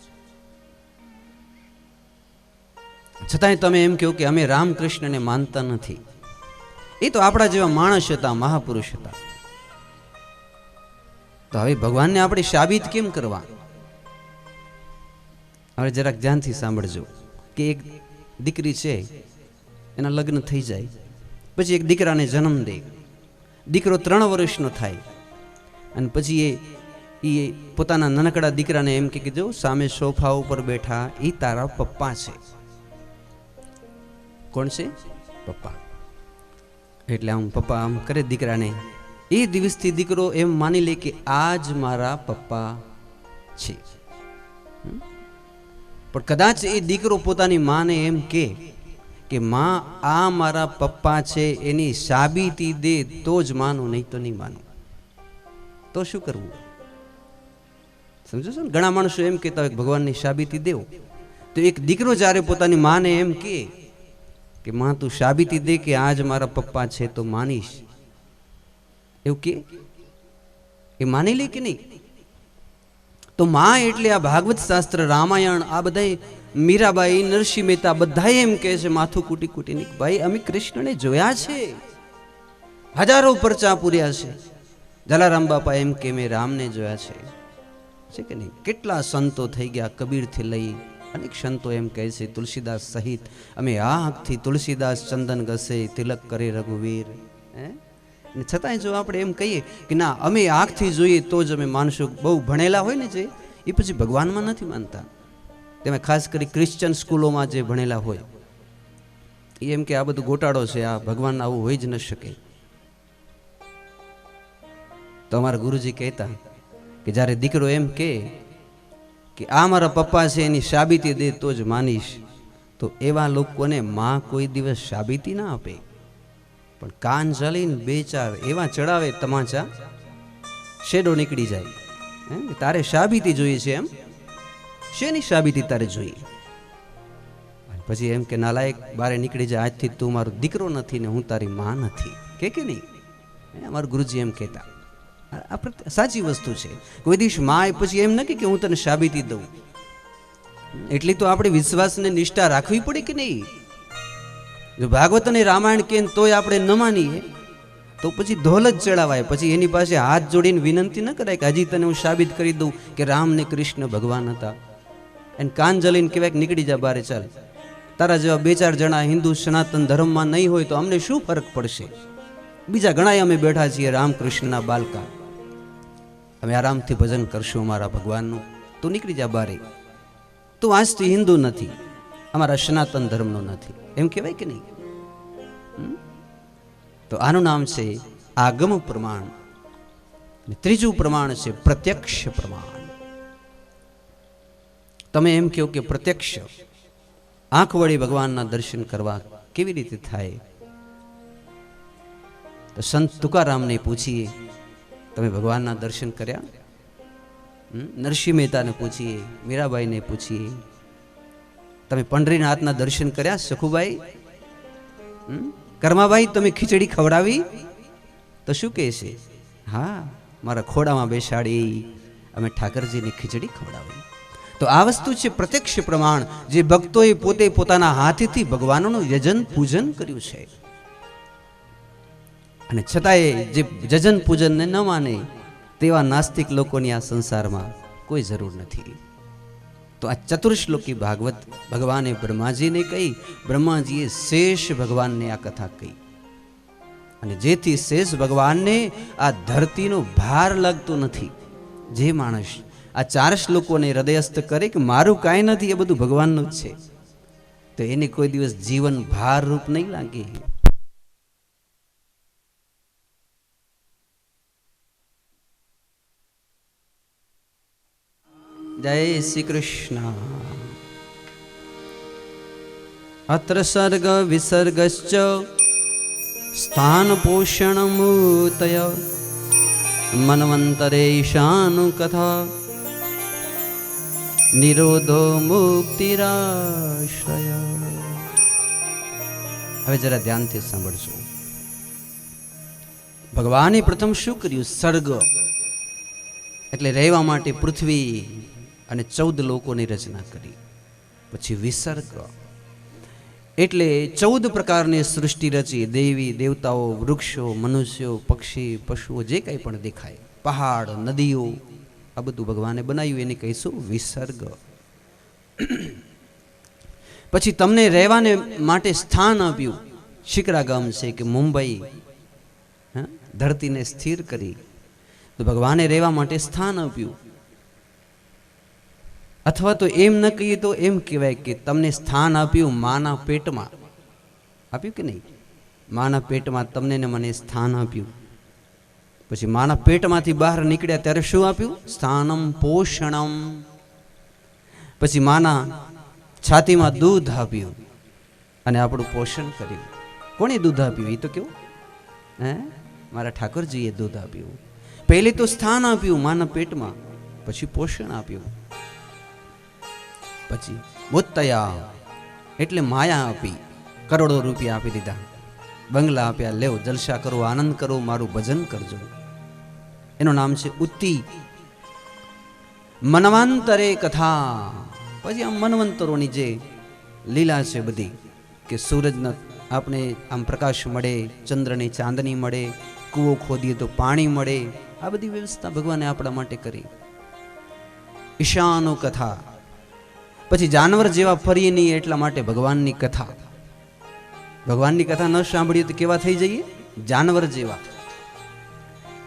છતાંય તમે એમ કહો કે અમે રામકૃષ્ણને માનતા નથી. એ તો આપણા જેવા માણસ હતા, મહાપુરુષ હતા. તો હવે ભગવાનને આપણે સાબિત કેમ કરવા? હવે જરાક ધ્યાનથી સાંભળજો કે એક દીકરી છે, એના લગ્ન થઈ જાય, પછી એક દીકરાને જન્મ દે. દીકરો 3 વર્ષનો થાય, અને પછી એ પોતાના નાનકડા દીકરાને એમ કે જો સામે સોફા ઉપર બેઠા એ તારા પપ્પા છે. કોણ છે? પપ્પા. એટલે આમ પપ્પા આમ કરે દીકરાને. એ દિવસથી દીકરો એમ માની લે કે આ જ મારા પપ્પા છે. પણ કદાચ એ દીકરો પોતાની માને એમ કે માં આ મારા પપ્પા છે, એની સાબિતી દે તો જ માનું, નહીં તો નહીં માનું. તો શું કરવું? સમજો છો ને? ઘણા માણસો એમ કહેતા હોય કે ભગવાનની સાબિતી દેવો. તો એક દીકરો જ્યારે પોતાની માને એમ કે કે માં તું સાબિતી દે કે આજ મારા પપ્પા છે તો માનીશ, એવું કે એ માની લે કે નહીં? તો માં એટલે આ ભાગવત શાસ્ત્ર, રામાયણ, આ બધા મીરાબાઈ, નરસિંહ મહેતા બધા એમ કહે છે માથું કૂટી કૂટીને, ભાઈ અમે કૃષ્ણને જોયા છે, હજારો પરચા પૂર્યા છે. જલારામ બાપા એમ કે મેં રામને જોયા છે કે નહીં? કેટલા સંતો થઈ ગયા, કબીરથી લઈ અનેક સંતો એમ કહે છે, તુલસીદાસ સહિત અમે આંખથી તુલસીદાસ ચંદન ઘસે તિલક કરે રઘુવીર. ને છતાંય જો આપણે એમ કહીએ કે ના અમે આંખથી જોઈએ તો જ અમે માનશું, બહુ ભણેલા હોય ને જે, એ પછી ભગવાનમાં નથી માનતા. તેમાં ખાસ કરી ક્રિશ્ચન સ્કૂલોમાં જે ભણેલા હોય એ એમ કે આ બધું ગોટાળો છે, આ ભગવાન આવું હોય જ ન શકે. તો અમારા ગુરુજી કહેતા કે જ્યારે દીકરો એમ કે આ મારા પપ્પા છે એની સાબિતી દે તો જ માનીશ, તો એવા લોકોને માં કોઈ દિવસ સાબિતી ના આપે, પણ કાન ચાલીને બે ચાર એવા ચડાવે તમાચા, શેડો નીકળી જાય. તારે સાબિતી જોઈએ છે, એમ શેની સાબિતી તારે જોઈએ? પછી એમ કે નાલાયક બારે નીકળી જાય, આજથી તું મારો દીકરો નથી ને હું તારી માં નથી, કે નહીં? અમારા ગુરુજી એમ કહેતા. સાચી વસ્તુ છે. કોઈ દિવસ માં પછી એમ નથી કે હું તને સાબિતી દઉં. એટલી તો આપણે વિશ્વાસને નિષ્ઠા રાખવી પડે કે નહીં? જો ભાગવત અને રામાયણ કે તોય આપણે ન માનીએ તો પછી ધોલ જ ચડાવાય. પછી એની પાસે હાથ જોડીને વિનંતી ન કરાય કે હજી તને હું સાબિત કરી દઉં કે રામ ને કૃષ્ણ ભગવાન હતા. એને કાન જલીને કહેવાય કે નીકળી જા બારે, ચાલ. તારા જેવા બે ચાર જણા હિન્દુ સનાતન ધર્મમાં નહીં હોય તો અમને શું ફરક પડશે? બીજા ઘણા અમે બેઠા છીએ રામકૃષ્ણના બાલકા, અમે આરામથી ભજન કરશું અમારા ભગવાનનું. તું નીકળી જા બારે, તું આજથી હિન્દુ નથી, અમારા સનાતન ધર્મનો નથી, એમ કહેવાય કે નહીં? તો આનું નામ છે આગમ પ્રમાણ. ત્રીજું પ્રમાણ છે પ્રત્યક્ષ પ્રમાણ. તમે એમ કહો કે પ્રત્યક્ષ આંખ વડે ભગવાનના દર્શન કરવા કેવી રીતે થાય? તો સંત તુકારામને પૂછીએ, તમે ભગવાનના દર્શન કર્યા? નરસિંહ મહેતાને પૂછીએ, મીરાબાઈને પૂછીએ, તમે પંઢરીનાથના દર્શન કર્યા? સખુભાઈ, કર્માભાઈ તમે ખીચડી ખવડાવી? તો શું કહે છે? હા, મારા ખોડામાં બેસાડી અમે ઠાકરજીને ખીચડી ખવડાવી. તો આ વસ્તુ છે પ્રત્યક્ષ પ્રમાણ, જે ભક્તોએ પોતે પોતાના હાથથી ભગવાનનું યજન પૂજન કર્યું છે. અને છતાંય જે જજન પૂજનને ન માને તેવા નાસ્તિક લોકોની આ સંસારમાં કોઈ જરૂર નથી. તો આ ચતુર્શ્લોકી ભાગવત ભગવાને બ્રહ્માજીને કહી, બ્રહ્માજીએ શેષ ભગવાનને આ કથા કહી, અને જેથી શેષ ભગવાનને આ ધરતીનો ભાર લાગતો નથી. જે માણસ આ ચાર શ્લોકોને હૃદયસ્થ કરે કે મારું કાંઈ નથી, એ બધું ભગવાનનું જ છે, તો એને કોઈ દિવસ જીવન ભાર રૂપ નહીં લાગે. જય શ્રી કૃષ્ણ. અત્ર સર્ગ વિસર્ગશ્ચ સ્થાન પોષણ મૂતય મન્વંતરે ઈશાનુ કથા નિરોધો મુક્તિરાશ્રય. હવે જરા ધ્યાનથી સાંભળજો. ભગવાને પ્રથમ શું કર્યું? સર્ગ એટલે રહેવા માટે પૃથ્વી અને 14 લોકોની રચના કરી. પછી વિસર્ગ એટલે 14 પ્રકારની સૃષ્ટિ રચી. દેવી દેવતાઓ, વૃક્ષો, મનુષ્યો, પક્ષી, પશુઓ, જે કંઈ પણ દેખાય, પહાડ, નદીઓ, આ બધું ભગવાને બનાવ્યું, એને કહીશું વિસર્ગ. પછી તમને રહેવાને માટે સ્થાન આપ્યું. શિકરાગામ છે કે મુંબઈ, ધરતીને સ્થિર કરી, તો ભગવાને રહેવા માટે સ્થાન આપ્યું. અથવા તો એમ ન કહીએ તો એમ કહેવાય કે તમને સ્થાન આપ્યું માના પેટમાં. આપ્યું કે નહીં? માના પેટમાં તમને ને મને સ્થાન આપ્યું. પછી માના પેટમાંથી બહાર નીકળ્યા ત્યારે શું આપ્યું? સ્થાનમ પોષણમ. પછી માના છાતીમાં દૂધ આપ્યું અને આપણું પોષણ કર્યું. કોણે દૂધ આપ્યું? એ તો કેવું? મારા ઠાકોરજીએ દૂધ આપ્યું. પહેલે તો સ્થાન આપ્યું માના પેટમાં, પછી પોષણ આપ્યું, પછી મુત્તયા એટલે માયા આપી, કરોડો રૂપિયા આપી દીધા, બંગલા આપ્યા, લેવ જલસા કરો, આનંદ કરો, મારું ભજન કરજો. એનું નામ છે ઉત્તી. મનવાંતરે કથા. પછી આમ મનવંતરોની જે લીલા છે બધી, કે સૂરજના આપણે આમ પ્રકાશ મળે, ચંદ્રને ચાંદની મળે, કૂવો ખોદીએ તો પાણી મળે, આ બધી વ્યવસ્થા ભગવાને આપણા માટે કરી. ઈશાનો કથા. પછી જાનવર જેવા ફરીએ નહીં એટલા માટે ભગવાનની કથા. ભગવાનની કથા ન સાંભળીએ તો કેવા થઈ જઈએ? જાનવર જેવા.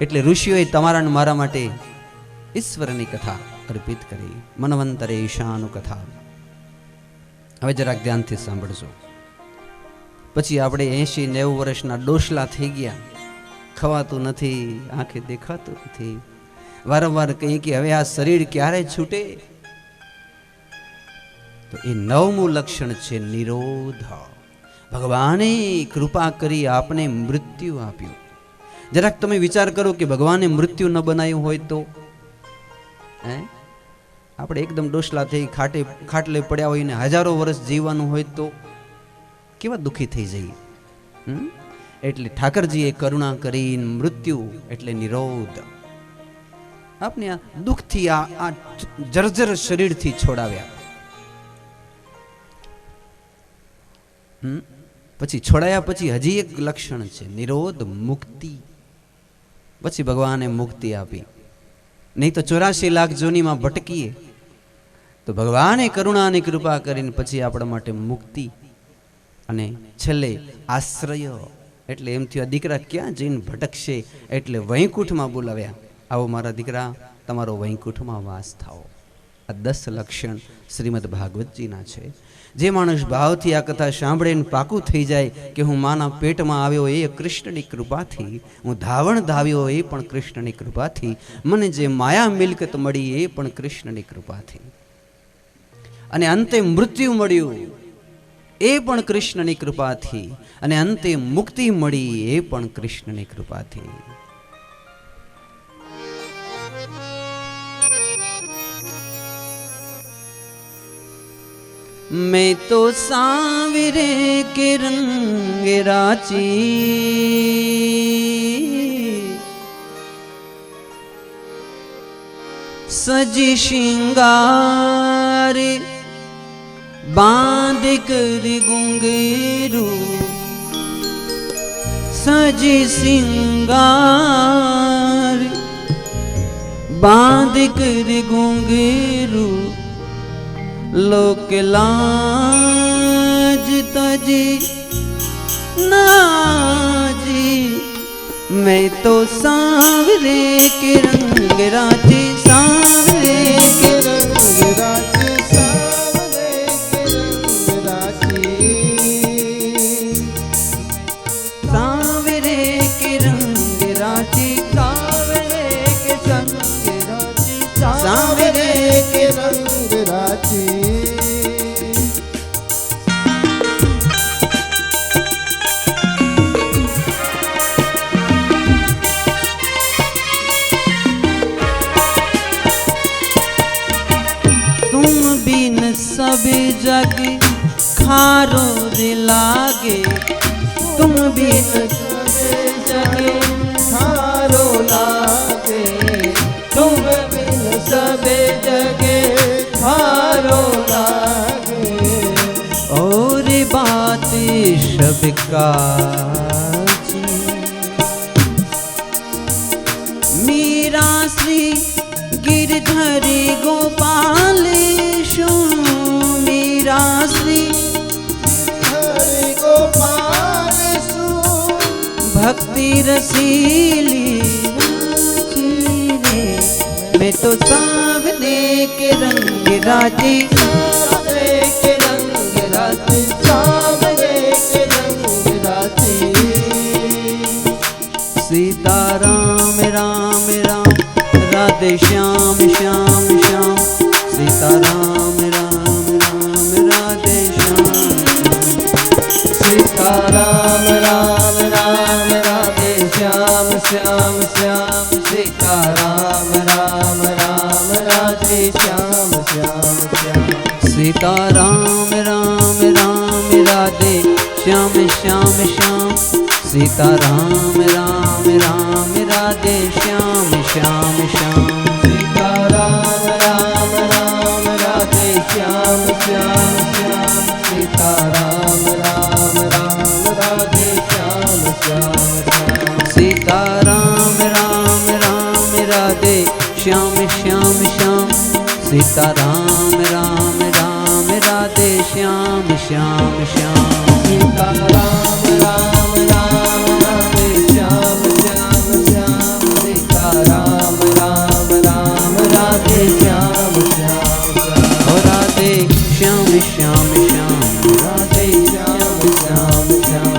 એટલે ઋષિઓએ તમારા ને મારા માટે ઈશ્વરની કથા અર્પિત કરી. મનવંતરે ઈશાનો કથા. હવે જરાક ધ્યાનથી સાંભળજો. પછી આપણે 80-90 વર્ષના ડોસલા થઈ ગયા, ખવાતું નથી, આંખે દેખાતું નથી, વારંવાર કહીએ કે હવે આ શરીર ક્યારે છૂટે? તો એ 9મું લક્ષણ છે નિરોધ. ભગવાને કૃપા કરી આપને મૃત્યુ આપ્યું. જરાક તમે વિચાર કરો કે ભગવાને મૃત્યુ ન બનાવ્યું હોય તો આપણે એકદમ ડોસલા થઈ ખાટલે પડ્યા હોય ને હજારો વર્ષ જીવવાનું હોય તો કેવા દુઃખી થઈ જઈએ. એટલે ઠાકરજીએ કરુણા કરી મૃત્યુ એટલે નિરોધ, આપને આ દુઃખથી આ જર્જર શરીરથી છોડાવ્યા. પછી છોડાયા પછી હજી એક લક્ષણ છે નિરોધ મુક્તિ. પછી ભગવાને મુક્તિ આપી. નહીં તો 84 લાખ જોનીમાં ભટકીએ તો ભગવાને કરુણા અને કૃપા કરીને પછી આપણા માટે મુક્તિ અને છેલ્લે આશ્રય. એટલે એમ થયું આ દીકરા ક્યાં જઈને ભટકશે, એટલે વૈકુંઠમાં બોલાવ્યા. આવો મારા દીકરા, તમારો વૈકુંઠમાં વાસ થાઓ. આ 10 લક્ષણ શ્રીમદ ભાગવતજીના છે. જે માણસ ભાવથી આ કથા સાંભળે ને પાકું થઈ જાય કે હું માના પેટમાં આવ્યો એ કૃષ્ણની કૃપાથી, હું ધાવણ ધાવ્યો એ પણ કૃષ્ણની કૃપાથી, મને જે માયા મિલકત મળી એ પણ કૃષ્ણની કૃપાથી, અને અંતે મૃત્યુ મળ્યું એ પણ કૃષ્ણની કૃપાથી, અને અંતે મુક્તિ મળી એ પણ કૃષ્ણની કૃપાથી. मैं तो सांवरे के रंग राची, सजी श्रृंगार बांध कर घुंघरू, सजी श्रृंगार बांध कर घुंघरू, लोक लाज तजी नाजी, मैं तो सांवरे के रंग राजी, सांवरे के रंग राजी, सांवरे के रंग राजी, सांवरे के रंग राजी, सांवरे के संग राजी, सांवरे के रंग राजी. सब जग खारो रे लागे, तुम बिन सब जग खारो लागे, तुम बिन सब जग खारो लागे, और बात सब काजी, मीरा श्री गिरधरी गोपाल श्री हरि गोपाल सु भक्ति रसीली मैं तो सांवरे के रंग राजी, सांवरे के रंग राजी, सांवरे के रंग राजी, सीता राम राम राम, राधे श्याम श्याम श्याम, सीता राम राम राम, राधे श्याम, सीता राम राम राम, राधे श्याम श्याम श्याम, सीता राम राम राम, राधे श्याम श्याम श्याम, सीता राम राम राम, राधे श्याम श्याम श्याम सीता राम राम राम राधे श्याम श्याम श्याम सीता राम राम राम राधे श्याम श्याम श्याम सीता राम राम राम राधे श्याम श्याम श्याम सीता राम राम राम राधे श्याम श्याम श्याम सीता राम राम राम राधे श्याम श्याम श्याम सीता राम राम राम राधे श्याम श्याम श्याम सीता राम राम राम राधे श्याम श्याम श्याम ओ राधे श्याम श्याम श्याम राधे श्याम श्याम श्याम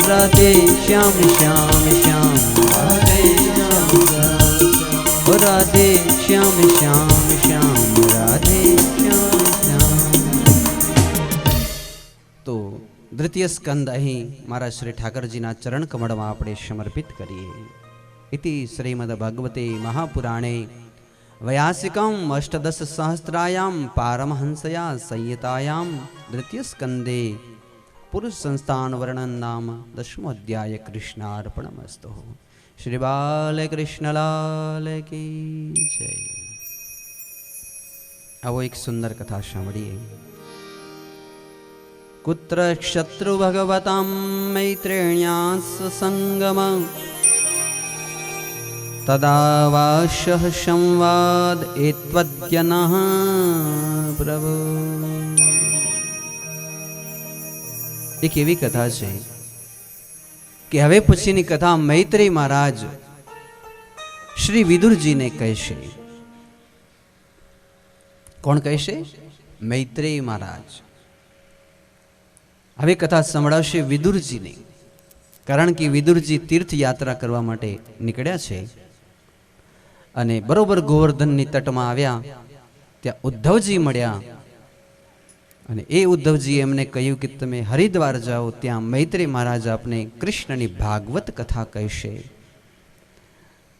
राधे श्याम श्याम श्याम राधे श्याम श्याम ओ राधे श्याम श्याम श्याम राधे श्याम श्याम। तो દ્વિતીય સ્કંદ અહીં મારા શ્રી ઠાકરજીના ચરણ કમળમાં આપણે સમર્પિત કરીએ. ઇતિ શ્રીમદ ભગવતે મહાપુરાણે વયાસિકમ અષ્ટદશ સહસ્ત્રાયામ પારમહંસયા સંહિતાયામ દ્વિતીય સ્કંદે પુરુષ સંસ્થાન વર્ણન નામ દશમો અધ્યાય કૃષ્ણાર્પણમસ્તુ. શ્રી બાલકૃષ્ણલાલ કી જય. આવો એક સુંદર કથા સાંભળીએ. કુત્ર શત્રુ ભગવતાં મૈત્રેણ્યાસ સંગમ તદા વાશઃ સંવાદ એત્વદ્યનઃ પ્રભુ. એક એવી કથા છે કે હવે પછીની કથા મૈત્રેય મહારાજ શ્રી વિદુરજીને કહેશે. કોણ કહેશે? મૈત્રેય મહારાજ. હવે કથા સંભળાવશે વિદુરજીને, કારણ કે વિદુરજી તીર્થયાત્રા કરવા માટે નીકળ્યા છે અને બરોબર ગોવર્ધનની તટમાં આવ્યા. ત્યાં ઉદ્ધવજી મળ્યા અને એ ઉદ્ધવજી એમને કહ્યું કે તમે હરિદ્વાર જાઓ, ત્યાં મૈત્રેય મહારાજ આપને કૃષ્ણની ભાગવત કથા કહેશે.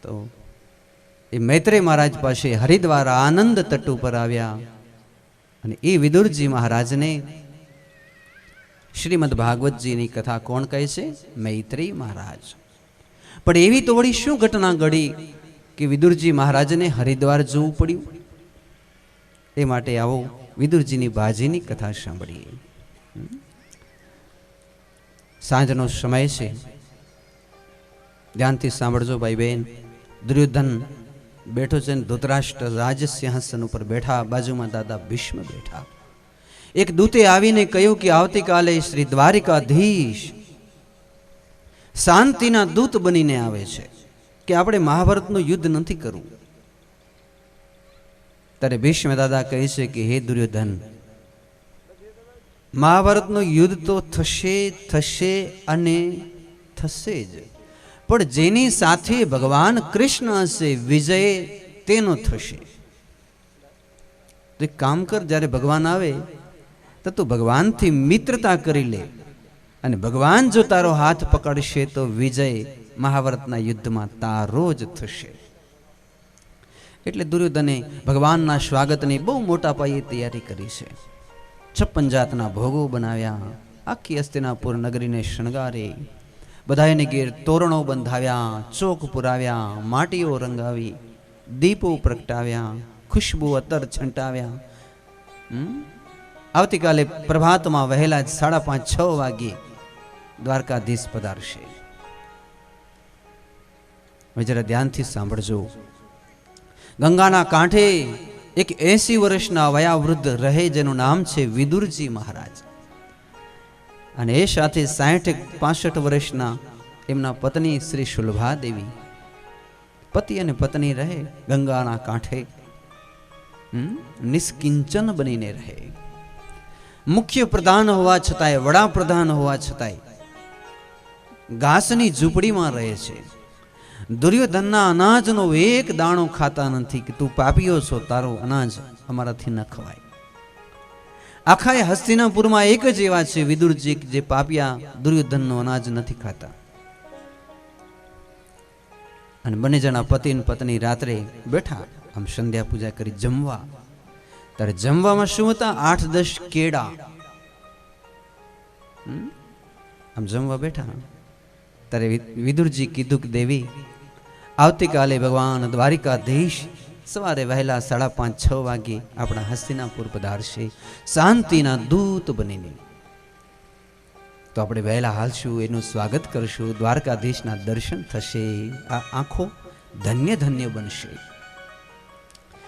તો એ મૈત્રેય મહારાજ પાસે હરિદ્વાર આનંદ તટ ઉપર આવ્યા અને એ વિદુરજી મહારાજને શ્રીમદ ભાગવતજીની કથા કોણ કહે છે? મૈત્રેય મહારાજ. પણ એવી તો વળી શું ઘટના ઘડી કે વિદુરજી મહારાજને હરિદ્વાર જવું પડ્યું? એ માટે આવો વિદુરજીની બાજીની કથા સાંભળીએ. સાંજનો સમય છે, ધ્યાનથી સાંભળજો ભાઈ બહેન. દુર્યોધન બેઠો છે ને ધૃતરાષ્ટ્ર રાજ સિંહાસન ઉપર બેઠા, બાજુમાં દાદા ભીષ્મ બેઠા. એક દૂતે આવીને કહ્યું કે આવતીકાલે શ્રી દ્વારિકાધીશ શાંતિના દૂત બનીને આવે છે કે આપણે મહાભારતનું યુદ્ધ નથી કરવું. ત્યારે ભીષ્મ દાદા કહે છે કે હે દુર્યોધન, મહાભારતનું યુદ્ધ તો થશે થશે અને થશે જ, પણ જેની સાથે ભગવાન કૃષ્ણ હશે વિજય તેનો થશે. તો એક કામ કર, જ્યારે ભગવાન આવે તો તું ભગવાનથી મિત્રતા કરી લે અને ભગવાન જો તારો હાથ પકડશે તો વિજય મહાભારતના યુદ્ધમાં તારો જ થશે. એટલે દુર્યોધને ભગવાનના સ્વાગતની બહુ મોટા પાયે તૈયારી કરી છે. 56 જાતના ભોગો બનાવ્યા, આખી હસ્તિનાપુર નગરીને શણગારે, બધાને ઘેર તોરણો બંધાવ્યા, ચોક પુરાવ્યા, માટીઓ રંગાવી, દીપો પ્રગટાવ્યા, ખુશ્બુ અત્તર છંટાવ્યા. આવતીકાલે પ્રભાતમાં વહેલા જ 5:30-6 વાગ્યે દ્વારકાધીશ પધારશે. હવે જરા ધ્યાનથી સાંભળજો. ગંગાના કાંઠે એક 80 વર્ષના વયાવૃદ્ધ રહે, જેનું નામ છે વિદુરજી મહારાજ, અને એ સાથે 60-65 વર્ષના એમના પત્ની શ્રી શુલભા દેવી. પતિ અને પત્ની રહે ગંગાના કાંઠે, નિષ્કિંચન બનીને રહે. મુખ્ય પ્રધાન હોવા છતાંય, વડાપ્રધાન હોવા છતાંય ઘાસની ઝૂંપડીમાં રહે છે. દુર્યોધનના અનાજનો એક દાણો ખાતા નથી કે તું પાપીઓ છો, તારો અનાજ અમારાથી ન ખવાય. આખા હસ્તિનાપુરમાં એક જ એવા છે વિદુરજી જે પાપિયા દુર્યોધનનો અનાજ નથી ખાતા. અને બંને જણા પતિ અને પત્ની રાત્રે બેઠા, આમ સંધ્યા પૂજા કરી જમવા. ત્યારે જમવામાં શું હતા? 8-10 કેળા. આમ જમવા બેઠા ત્યારે વિદુરજી કીધું કે દેવી, આવતીકાલે ભગવાન દ્વારિકાધીશ સવારે વહેલા 5:30-6 વાગે આપણા હસ્તિનાપુર પધારશે શાંતિના દૂત બનીને. તો આપણે વહેલા હાલશું, એનું સ્વાગત કરશું, દ્વારકાધીશના દર્શન થશે, આ આંખો ધન્ય ધન્ય બનશે.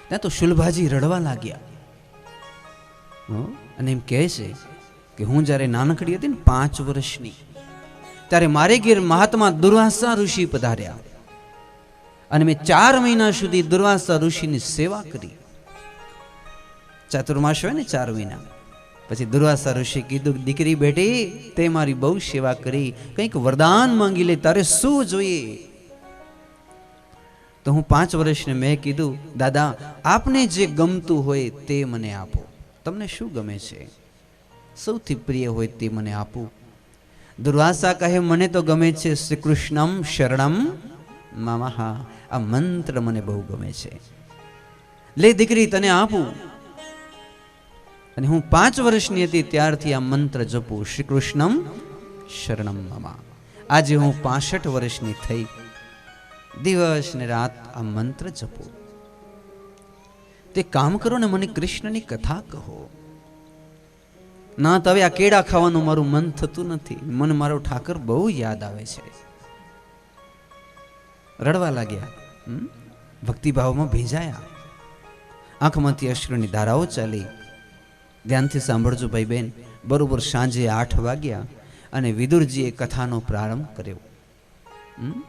ત્યાં તો શુલભાજી રડવા લાગ્યા અને એમ કહે છે કે હું જ્યારે નાનકડી હતી ને 5 વર્ષની, ત્યારે મારે ઘેર મહાત્મા દુર્વાસા ઋષિ પધાર્યા અને મેં 4 મહિના સુધી દુર્વાસા ઋષિની સેવા કરી. ચાતુર્માસ હોય ને 4 મહિના પછી દુર્વાસા ઋષિ કીધું, દીકરી બેટી તે મારી બહુ સેવા કરી, કંઈક વરદાન માંગી લે, તારે શું જોઈએ? તો હું 5 વર્ષને મેં કીધું, દાદા આપને જે ગમતું હોય તે મને આપો. તમને શું ગમે છે? સૌથી પ્રિય હોય તે મને આપું. દુર્વાસા કહે, મને તો ગમે છે શ્રી કૃષ્ણમ શરણમ મમ. આ મંત્ર મને બહુ ગમે છે, લે દીકરી તને આપું. અને હું 5 વર્ષની હતી ત્યારથી આ મંત્ર જપું, શ્રી કૃષ્ણમ શરણમ મમ. આજે હું 65 વર્ષની થઈ, દિવસ ને રાત આ મંત્ર જપું. તે કામ કરો ને મને કૃષ્ણની કથા કહો. ના તો હવે આ કેળા ખાવાનું મારું મન થતું નથી, મને મારો ઠાકર બહુ યાદ આવે છે. રડવા લાગ્યા, ભક્તિભાવમાં ભીંજાયા, આંખમાંથી અશ્રુની ધારાઓ ચાલી. ધ્યાનથી સાંભળજો ભાઈ બહેન. બરોબર સાંજે 8 વાગ્યા અને વિદુરજીએ કથાનો પ્રારંભ કર્યો.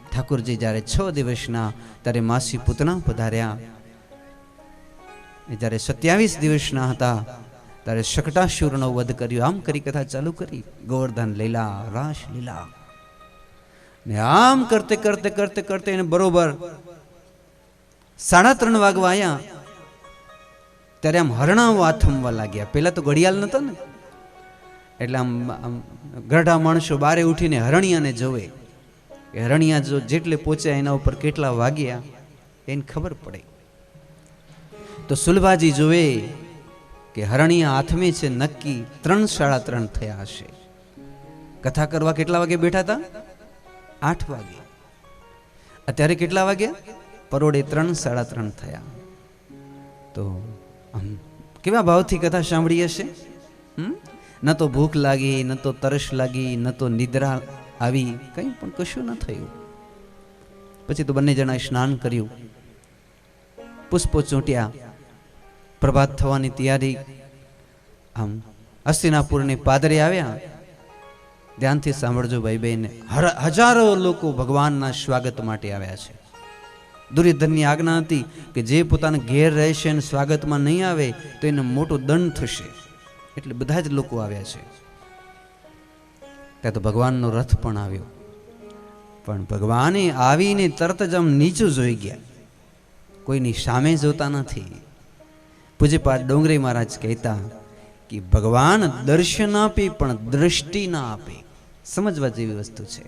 ઠાકોરજી જ્યારે 6 દિવસના ત્યારે માસી પૂતના પધાર્યા. જ્યારે 27 દિવસના હતા ત્યારે શકટાસુરનો વધ કર્યો. આમ કરી કથા ચાલુ કરી, ગોવર્ધન લીલા, રાસ લીલા, ને આમ કરતે કરતે કરતે કરતે એને બરોબર 3:30 વાગવા આવ્યા ત્યારે આમ હરણાઓ આથમવા લાગ્યા. પેલા તો ઘડિયાળ નતા ને, એટલે આમ ગઢા માણસો બારે ઉઠીને હરણિયાને જોવે કે હરણિયા જો જેટલે પહોંચ્યા એના ઉપર કેટલા વાગ્યા એને ખબર પડે. તો સુલભાજી જોવે કે હરણિયા આથમે છે, નક્કી 3-3:30 થયા હશે. કથા કરવા કેટલા વાગે બેઠા હતા? 8 વાગે. અત્યારે કેટલા વાગ્યા? પરોડે 3-3:30 થયા. તો આમ કેવા ભાવથી કથા સાંભળી હશે? ન તો ભૂખ લાગી, ન તો તરસ લાગી, ન તો નિદ્રા આવી, કંઈ પણ કશું ન થયું. પછી તો બંને જણાએ સ્નાન કર્યું, પુષ્પો ચોંટ્યા, પ્રભાત થવાની તૈયારી. આમ હસ્તિનાપુરને પાદરે આવ્યા. ધ્યાનથી સાંભળજો ભાઈ બહેન, હજારો લોકો ભગવાનના સ્વાગત માટે આવ્યા છે. દુર્યોધનની આજ્ઞા હતી કે જે પોતાના ઘેર રહેશે અને સ્વાગતમાં નહીં આવે તો એને મોટો દંડ થશે, એટલે બધા જ લોકો આવ્યા છે. ત્યાં તો ભગવાનનો રથ પણ આવ્યો, પણ ભગવાને આવીને તરત જ આમ નીચું જોઈ ગયા, કોઈની સામે જોતા નથી. પૂજ્યપાદ ડોંગરે મહારાજ કહેતા કે ભગવાન દર્શન આપે પણ દ્રષ્ટિ ના આપે. સમજવા જેવી વસ્તુ છે.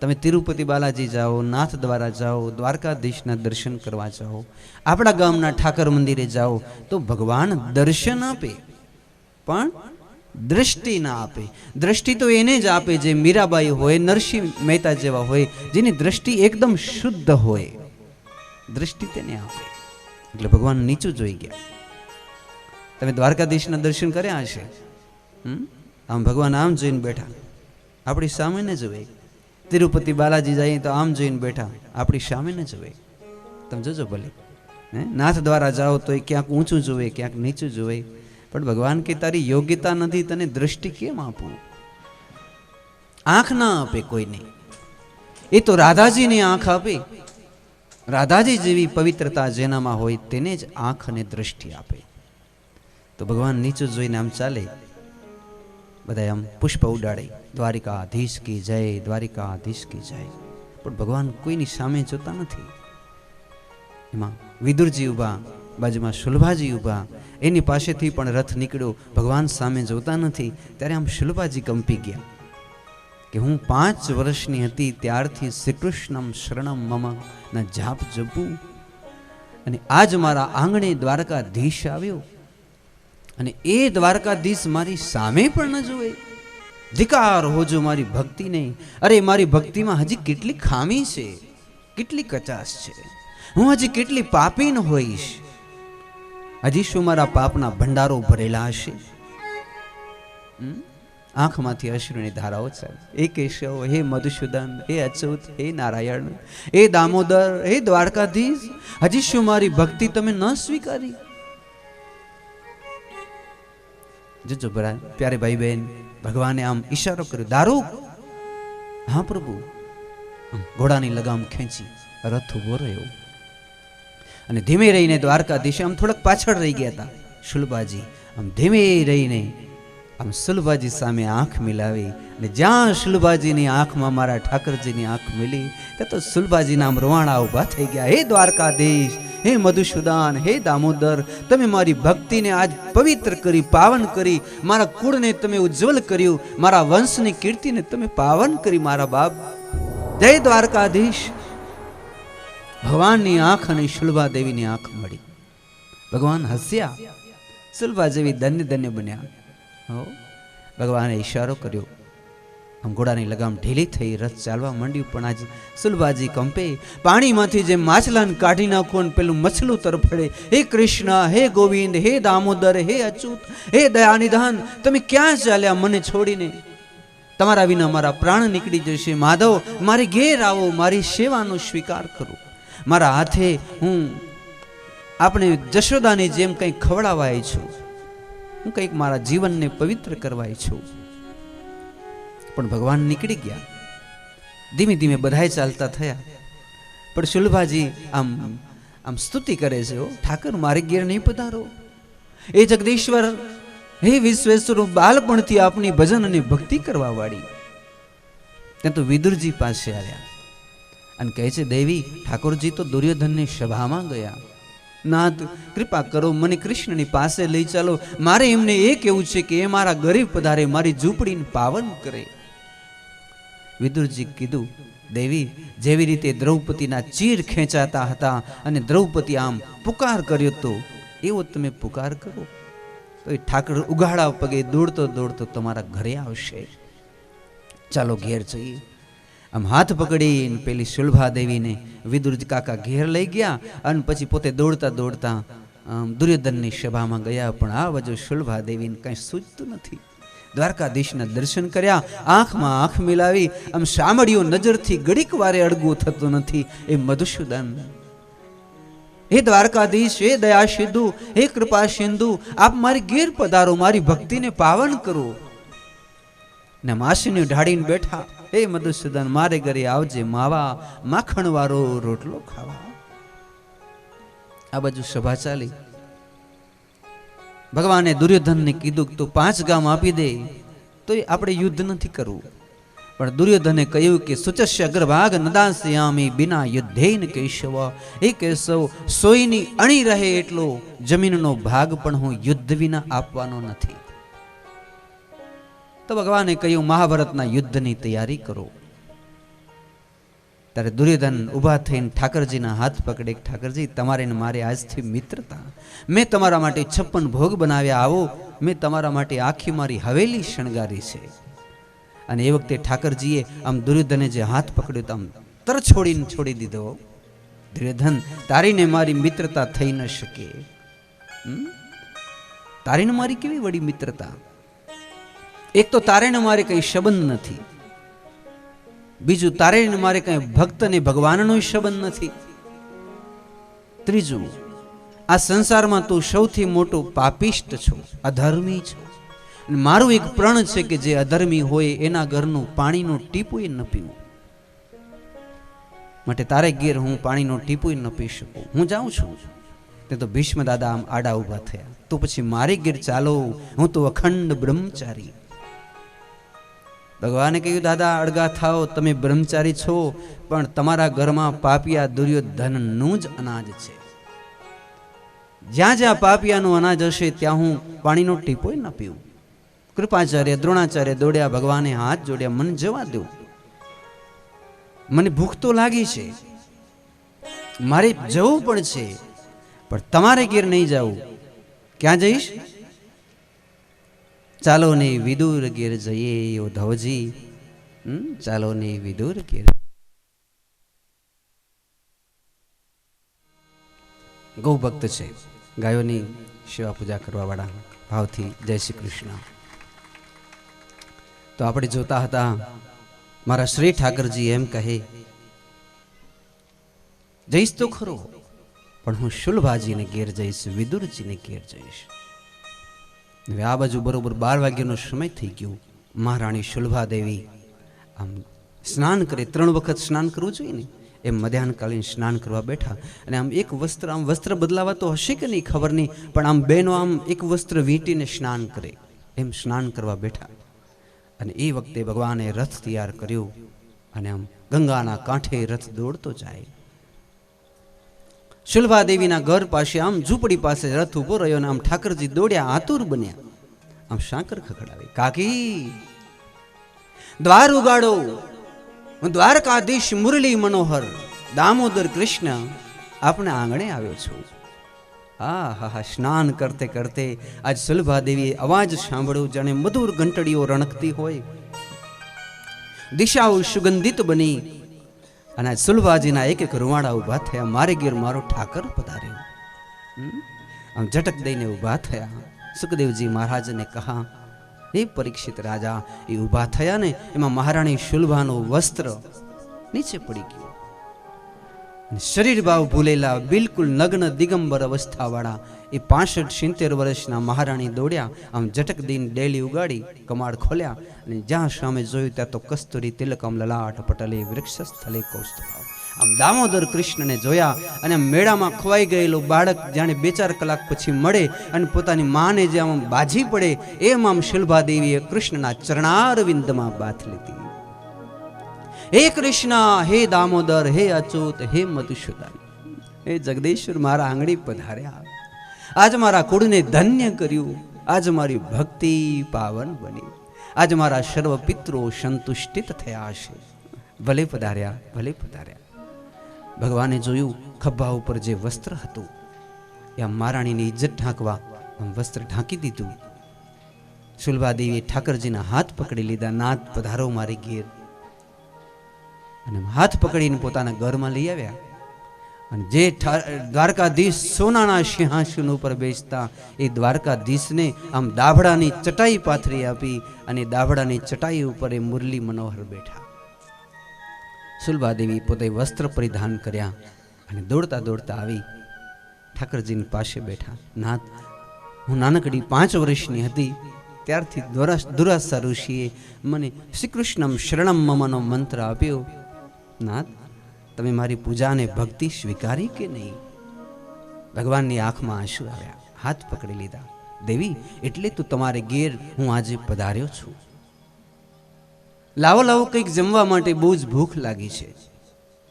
તમે તિરુપતિ બાલાજી જાઓ, નાથ દ્વારા જાઓ, દ્વારકાધીશના દર્શન કરવા જાઓ, આપણા ગામના ઠાકર મંદિરે જાઓ, તો ભગવાન દર્શન આપે પણ દ્રષ્ટિ ના આપે. દ્રષ્ટિ તો એને જ આપે જે મીરાબાઈ હોય, નરસિંહ મહેતા જેવા હોય, જેની દ્રષ્ટિ એકદમ શુદ્ધ હોય, દ્રષ્ટિ તેને આપે. એટલે ભગવાન નીચું જોઈ ગયા. તમે દ્વારકાધીશના દર્શન કર્યા હશે, આમ ભગવાન આમ જોઈને બેઠા, આપણી સામે ન જોવે. તિરુપતિ બાલાજી જઈએ તો આમ જોઈને બેઠા, આપણી સામે ન જોવે. તમે જોજો ભલે. નાથ દ્વારા જાઓ તો એ ક્યાંક ઊંચું જોવે, ક્યાંક નીચું જોવે. પણ ભગવાન કે તારી યોગ્યતા નથી, તને દ્રષ્ટિ કેમ આપું? આંખ ના આપે કોઈને. એ તો રાધાજીને આંખ આપે. રાધાજી જેવી પવિત્રતા જેનામાં હોય તેને જ આંખ અને દ્રષ્ટિ આપે. તો ભગવાન નીચું જોઈને આમ ચાલે, બધા આમ પુષ્પ ઉડાડે, દ્વારિકાધીશ કી જય, દ્વારિકાધીશ કી જય. પણ ભગવાન કોઈની સામે જોતા નથી. એમાં વિદુરજી ઊભા, બાજુમાં શુલભાજી ઊભા, એની પાસેથી પણ રથ નીકળ્યો, ભગવાન સામે જોતા નથી. ત્યારે આમ શુલભાજી કંપી ગયા કે હું 5 વર્ષની હતી ત્યારથી શ્રી કૃષ્ણમ શરણમ મમ ના જાપ જપું, અને આજ મારા આંગણે દ્વારકાધીશ આવ્યો અને એ દ્વારકાધીશ મારી સામે પણ ન જોવે. ધિકાર હોજો મારી ભક્તિને. અરે મારી ભક્તિમાં હજી કેટલી ખામી છે, કેટલી કચાશ છે. હું હજી કેટલી પાપીન હોઈશ. હજી શું મારા પાપના ભંડારો ભરેલા હશે? આંખમાંથી અશ્રુની ધારાઓ ચાલે. હે કેશવ, હે મધુસૂદન, હે અચ્યુત, હે નારાયણ, હે દામોદર, હે દ્વારકાધીશ, હજી શું મારી ભક્તિ તમે ન સ્વીકારી? જોજો બરા પ્યારે ભાઈ બહેન, ભગવાને આમ ઈશારો કર્યો, દારૂક. હા પ્રભુ. ઘોડાની લગામ ખેંચી રથ ઉભો રહ્યો અને ધીમે રહીને દ્વારકાધીશ આમ થોડાક પાછળ રહી ગયા હતા. શુલભાજી આમ ધીમે રહીને આમ શુલભાજી સામે આંખ મિલાવી અને જ્યાં શુલભાજીની આંખમાં મારા ઠાકરજીની આંખ મિલી ત્યાં તો શુલભાજીના આમ રોવાણા ઊભા થઈ ગયા. હે દ્વારકાધીશ, હે મધુસૂદન, હે દામોદર, તમે મારી ભક્તિને આજ પવિત્ર કરી, પાવન કરી, મારા કુળને તમે ઉજ્જવલ કર્યું, મારા વંશની કીર્તિને તમે પાવન કરી મારા બાપ. જય દ્વારકાધીશ. ભગવાનની આંખ અને શુલભા દેવીની આંખ મળી. ભગવાન હસ્યા. શુલભા જેવી ધન્ય ધન્ય બન્યા. ભગવાને ઈશારો કર્યો. આમ ઘોડાની લગામ ઢીલી થઈ, રથ ચાલવા માંડ્યું. પણ આજે શુલભાજી કંપે. પાણીમાંથી જે માછલાને કાઢી નાખો ને પેલું મછલું તરફડે. હે કૃષ્ણ, હે ગોવિંદ, હે દામોદર, હે અચ્યુત, હે દયાનિધાન, તમે ક્યાં ચાલ્યા મને છોડીને? તમારા વિના મારા પ્રાણ નીકળી જશે. માધવ, મારી ઘેર આવો, મારી સેવાનો સ્વીકાર કરો. મારા હાથે હું આપણે જશોદાની જેમ કંઈક ખવડાવાય છું, હું કંઈક મારા જીવનને પવિત્ર કરવાય છું. પણ ભગવાન નીકળી ગયા. ધીમે ધીમે બધાય ચાલતા થયા. પણ શુલભાજી આમ આમ સ્તુતિ કરે છે, ઠાકર મારી ઘેર નહીં પધારો. એ જગદીશ્વર, હે વિશ્વેશ્વર, બાળપણથી આપની ભજન અને ભક્તિ કરવા વાળી. ત્યાં તો વિદુરજી પાસે આવ્યા અને કહે છે, દેવી, ઠાકોરજી તો દુર્યોધનની સભામાં ગયા. નાથ, કૃપા કરો, મને કૃષ્ણની પાસે લઈ ચાલો. મારે એમને એ કહેવું છે કે એ મારા ગરીબ પધારે, મારી ઝૂંપડીને પાવન કરે. વિદુરજી કીધું, દેવી, જેવી રીતે દ્રૌપદીના ચીર ખેંચાતા હતા અને દ્રૌપદી આમ પુકાર કર્યો તો એવો તમે પુકાર કરો તો એ ઠાકર ઉગાડા પગે દોડતો દોડતો તમારા ઘરે આવશે. ચાલો ઘેર જઈએ. આમ હાથ પકડીને પેલી શુલભા દેવીને વિદુરજી કાકા ઘેર લઈ ગયા અને પછી પોતે દોડતા દોડતા દુર્યોધનની સભામાં ગયા. પણ આ બાજુ શુલભા દેવીને કંઈ સૂચતું નથી. દ્વારકાધીશના દર્શન કર્યા, આંખમાં આંખ મિલાવી. આમ સાંભળ્યો નજરથી ઘડીક વારે અડગું થતું નથી. એ મધુસૂદન, હે દ્વારકાધીશ, હે દયા સિંધુ, હે કૃપા સિંધુ, આપ મારી ઘેર પધારો, મારી ભક્તિને પાવન કરો. ને માસીને ઢાળીને બેઠા, હે મધુસૂદન, મારે ઘરે આવજે, માવા માખણ વાળો રોટલો ખાવા. આ બાજુ સભા ચાલી. ભગવાને દુર્યોધનને કીધું કે તું 5 ગામ આપી દે તો આપણે યુદ્ધ નથી કરવું. પણ દુર્યોધને કહ્યું કે સુચસ્ય અગ્રભાગ નદાસ્યામી બિના યુદ્ધેન કેશવ. એ કેશવ, સોયની અણી રહે એટલો જમીનનો ભાગ પણ હું યુદ્ધ વિના આપવાનો નથી. તો ભગવાને કહ્યું, મહાભારતના યુદ્ધની તૈયારી કરો. ત્યારે દુર્યોધન ઊભા થઈને ઠાકરજીના હાથ પકડે, ઠાકરજી, તમારે ને મારે આજથી મિત્રતા. મેં તમારા માટે 56 ભોગ બનાવ્યા. આવો, મેં તમારા માટે આખી મારી હવેલી શણગારી છે. અને એ વખતે ઠાકરજીએ આમ દુર્યોધને જે હાથ પકડ્યો તો આમ તર છોડી દીધો. દુર્યોધન, તારીને મારી મિત્રતા થઈ ન શકે. તારીને મારી કેવી વડી મિત્રતા? એક તો તારે ને મારે કઈ સંબંધ નથી, બીજું તારે ને મારે કઈ ભક્ત ને ભગવાનનો સંબંધ નથી, ત્રીજું આ સંસારમાં તું સૌથી મોટો પાપિષ્ટ છો, અધર્મી છો. મારું એક પ્રણ છે કે જે અધર્મી હોય એના ઘરનું પાણીનું ટીપું ન પીવું. માટે તારે ઘેર હું પાણીનું ટીપું ન પી શકું. હું જાઉં છું. તે તો ભીષ્મ દાદા આમ આડા ઊભા થયા. તો પછી મારી ઘેર ચાલો, હું તો અખંડ બ્રહ્મચારી. ભગવાને કહ્યું, દાદા અડગા થાઓ, તમે બ્રહ્મચારી છો, પણ તમારા ઘરમાં પાપિયા દુર્યોધનનું જ અનાજ છે. જ્યાં જ્યાં પાપિયાનું અનાજ હશે ત્યાં હું પાણીનો ટીપોય ન પીવું. કૃપાચાર્ય દ્રોણાચાર્ય દોડ્યા, ભગવાને હાથ જોડ્યા, મને જવા દો, મને ભૂખ તો લાગી છે, મારે જવું પણ છે, પણ તમારે ઘેર નહીં જાવું. ક્યાં જઈશ? ચાલો ને વિદુર ઘેર જઈએ ઓ ધવજી, ચાલો ને વિદુર ઘેર. ગૌ ભક્ત છે, ગાયોની સેવા પૂજા કરવા વાળા ભાવથી જય શ્રી કૃષ્ણ. તો આપણે જોતા હતા મારા શ્રી ઠાકરજી એમ કહે, જઈશ તો ખરો પણ હું શુલભાજીને ઘેર જઈશ, વિદુરજીને ઘેર જઈશ. હવે આ બાજુ બરોબર 12 વાગ્યાનો સમય થઈ ગયો. મહારાણી શુલભા દેવી આમ સ્નાન કરે, 3 વખત સ્નાન કરવું જોઈએ ને, એમ મધ્યાહનકાલીન સ્નાન કરવા બેઠા. અને આમ એક વસ્ત્ર, આમ વસ્ત્ર બદલાવા તો હશે કે નહીં ખબર નહીં, પણ આમ બહેનો આમ એક વસ્ત્ર વીંટીને સ્નાન કરે એમ સ્નાન કરવા બેઠા. અને એ વખતે ભગવાને રથ તૈયાર કર્યો અને આમ ગંગાના કાંઠે રથ દોડતો જાય. શુલભા દેવીના ઘર પાસે આમ ઝૂંપડી પાસે રથ ઉભો રહ્યો અને આમ ઠાકરજી દોડ્યા, આતુર બન્યા, આમ સાંકર ખખડાવી, કાકી દ્વાર ઉગાડો, હું દ્વારકાધીશ મુરલી મનોહર દામોદર કૃષ્ણ આપણા આંગણે આવ્યો છું. હા હા હા, સ્નાન કરતે કરતે આજ શુલભા દેવીએ અવાજ સાંભળ્યો, જાણે મધુર ઘંટડીઓ રણકતી હોય, દિશાઓ સુગંધિત બની. અને આજ શુલભાજીના એક એક રૂવાડા ઊભા થયા, મારે ઘેર મારો ઠાકર પધાર્યો. આમ ઝટક દઈને ઊભા થયા. સુખદેવજી મહારાજને કહા, હે પરીક્ષિત રાજા, એ ઊભા થયા ને એમાં મહારાણી શુલભાનું વસ્ત્ર નીચે પડી ગયું. શરીર ભાવ ભૂલેલા, બિલકુલ નગ્ન દિગંબર અવસ્થાવાળા એ 65-70 વર્ષના મહારાણી દોડ્યા, આમ ઝટક દઈને ડેલી ઉગાડી, કમાડ ખોલ્યા અને જ્યાં સામે જોયું ત્યાં તો કસ્તુરી તિલકમ લલાટ પટલે વૃક્ષસ્થલે કૌસ્તુભ. આમ દામોદર કૃષ્ણને જોયા અને મેળામાં ખોવાઈ ગયેલું બાળક જાણે 2-4 કલાક પછી મળે અને પોતાની માને જે આમ બાજી પડે એમ આમ શુલભા દેવીએ કૃષ્ણના ચરણારવિંદમાં બાથ લીધી. હે કૃષ્ણ, હે દામોદર, હે અચ્યુત, હે મધુસૂદન, હે જગદીશ્વર, મારા આંગળી પધાર્યા, આજ મારા કુળને ધન્ય કર્યું, આજ મારી ભક્તિ પાવન બની, આજ મારા સર્વ પિતરો સંતુષ્ટિત થયા છે. ભલે પધાર્યા, ભલે પધાર્યા. ભગવાને જોયું ખભા ઉપર જે વસ્ત્ર હતું એ આમ મહારાણીની ઇજ્જત ઢાંકવા આમ વસ્ત્ર ઢાંકી દીધું. શુલભા દેવીએ ઠાકરજીના હાથ પકડી લીધા, નાથ પધારો મારી ઘેર. અને હાથ પકડીને પોતાના ઘરમાં લઈ આવ્યા. અને જે દ્વારકાધીશ સોનાના સિંહાસન ઉપર બેસતા એ દ્વારકાધીશને આમ દાભડાની ચટાઈ પાથરી આપી અને દાભડાની ચટાઈ ઉપર એ મુરલી મનોહર બેઠા. શુલભા દેવી પોતે વસ્ત્ર પરિધાન કર્યા અને દોડતા દોડતા આવી ઠાકરજીની પાસે બેઠા. નાથ, હું નાનકડી 5 વર્ષની હતી ત્યારથી દુરાસા ઋષિએ મને શ્રી કૃષ્ણમ શરણમ મમનો મંત્ર આપ્યો. નાથ, તમે મારી પૂજા અને ભક્તિ સ્વીકારી કે નહીં? ભગવાનની આંખમાં આંસુ આવ્યા, હાથ પકડી લીધા. દેવી, એટલે તો તમારે ઘેર હું આજે પધાર્યો છું. લાવો લાવો, કંઈક જમવા માટે બહુ જ ભૂખ લાગી છે.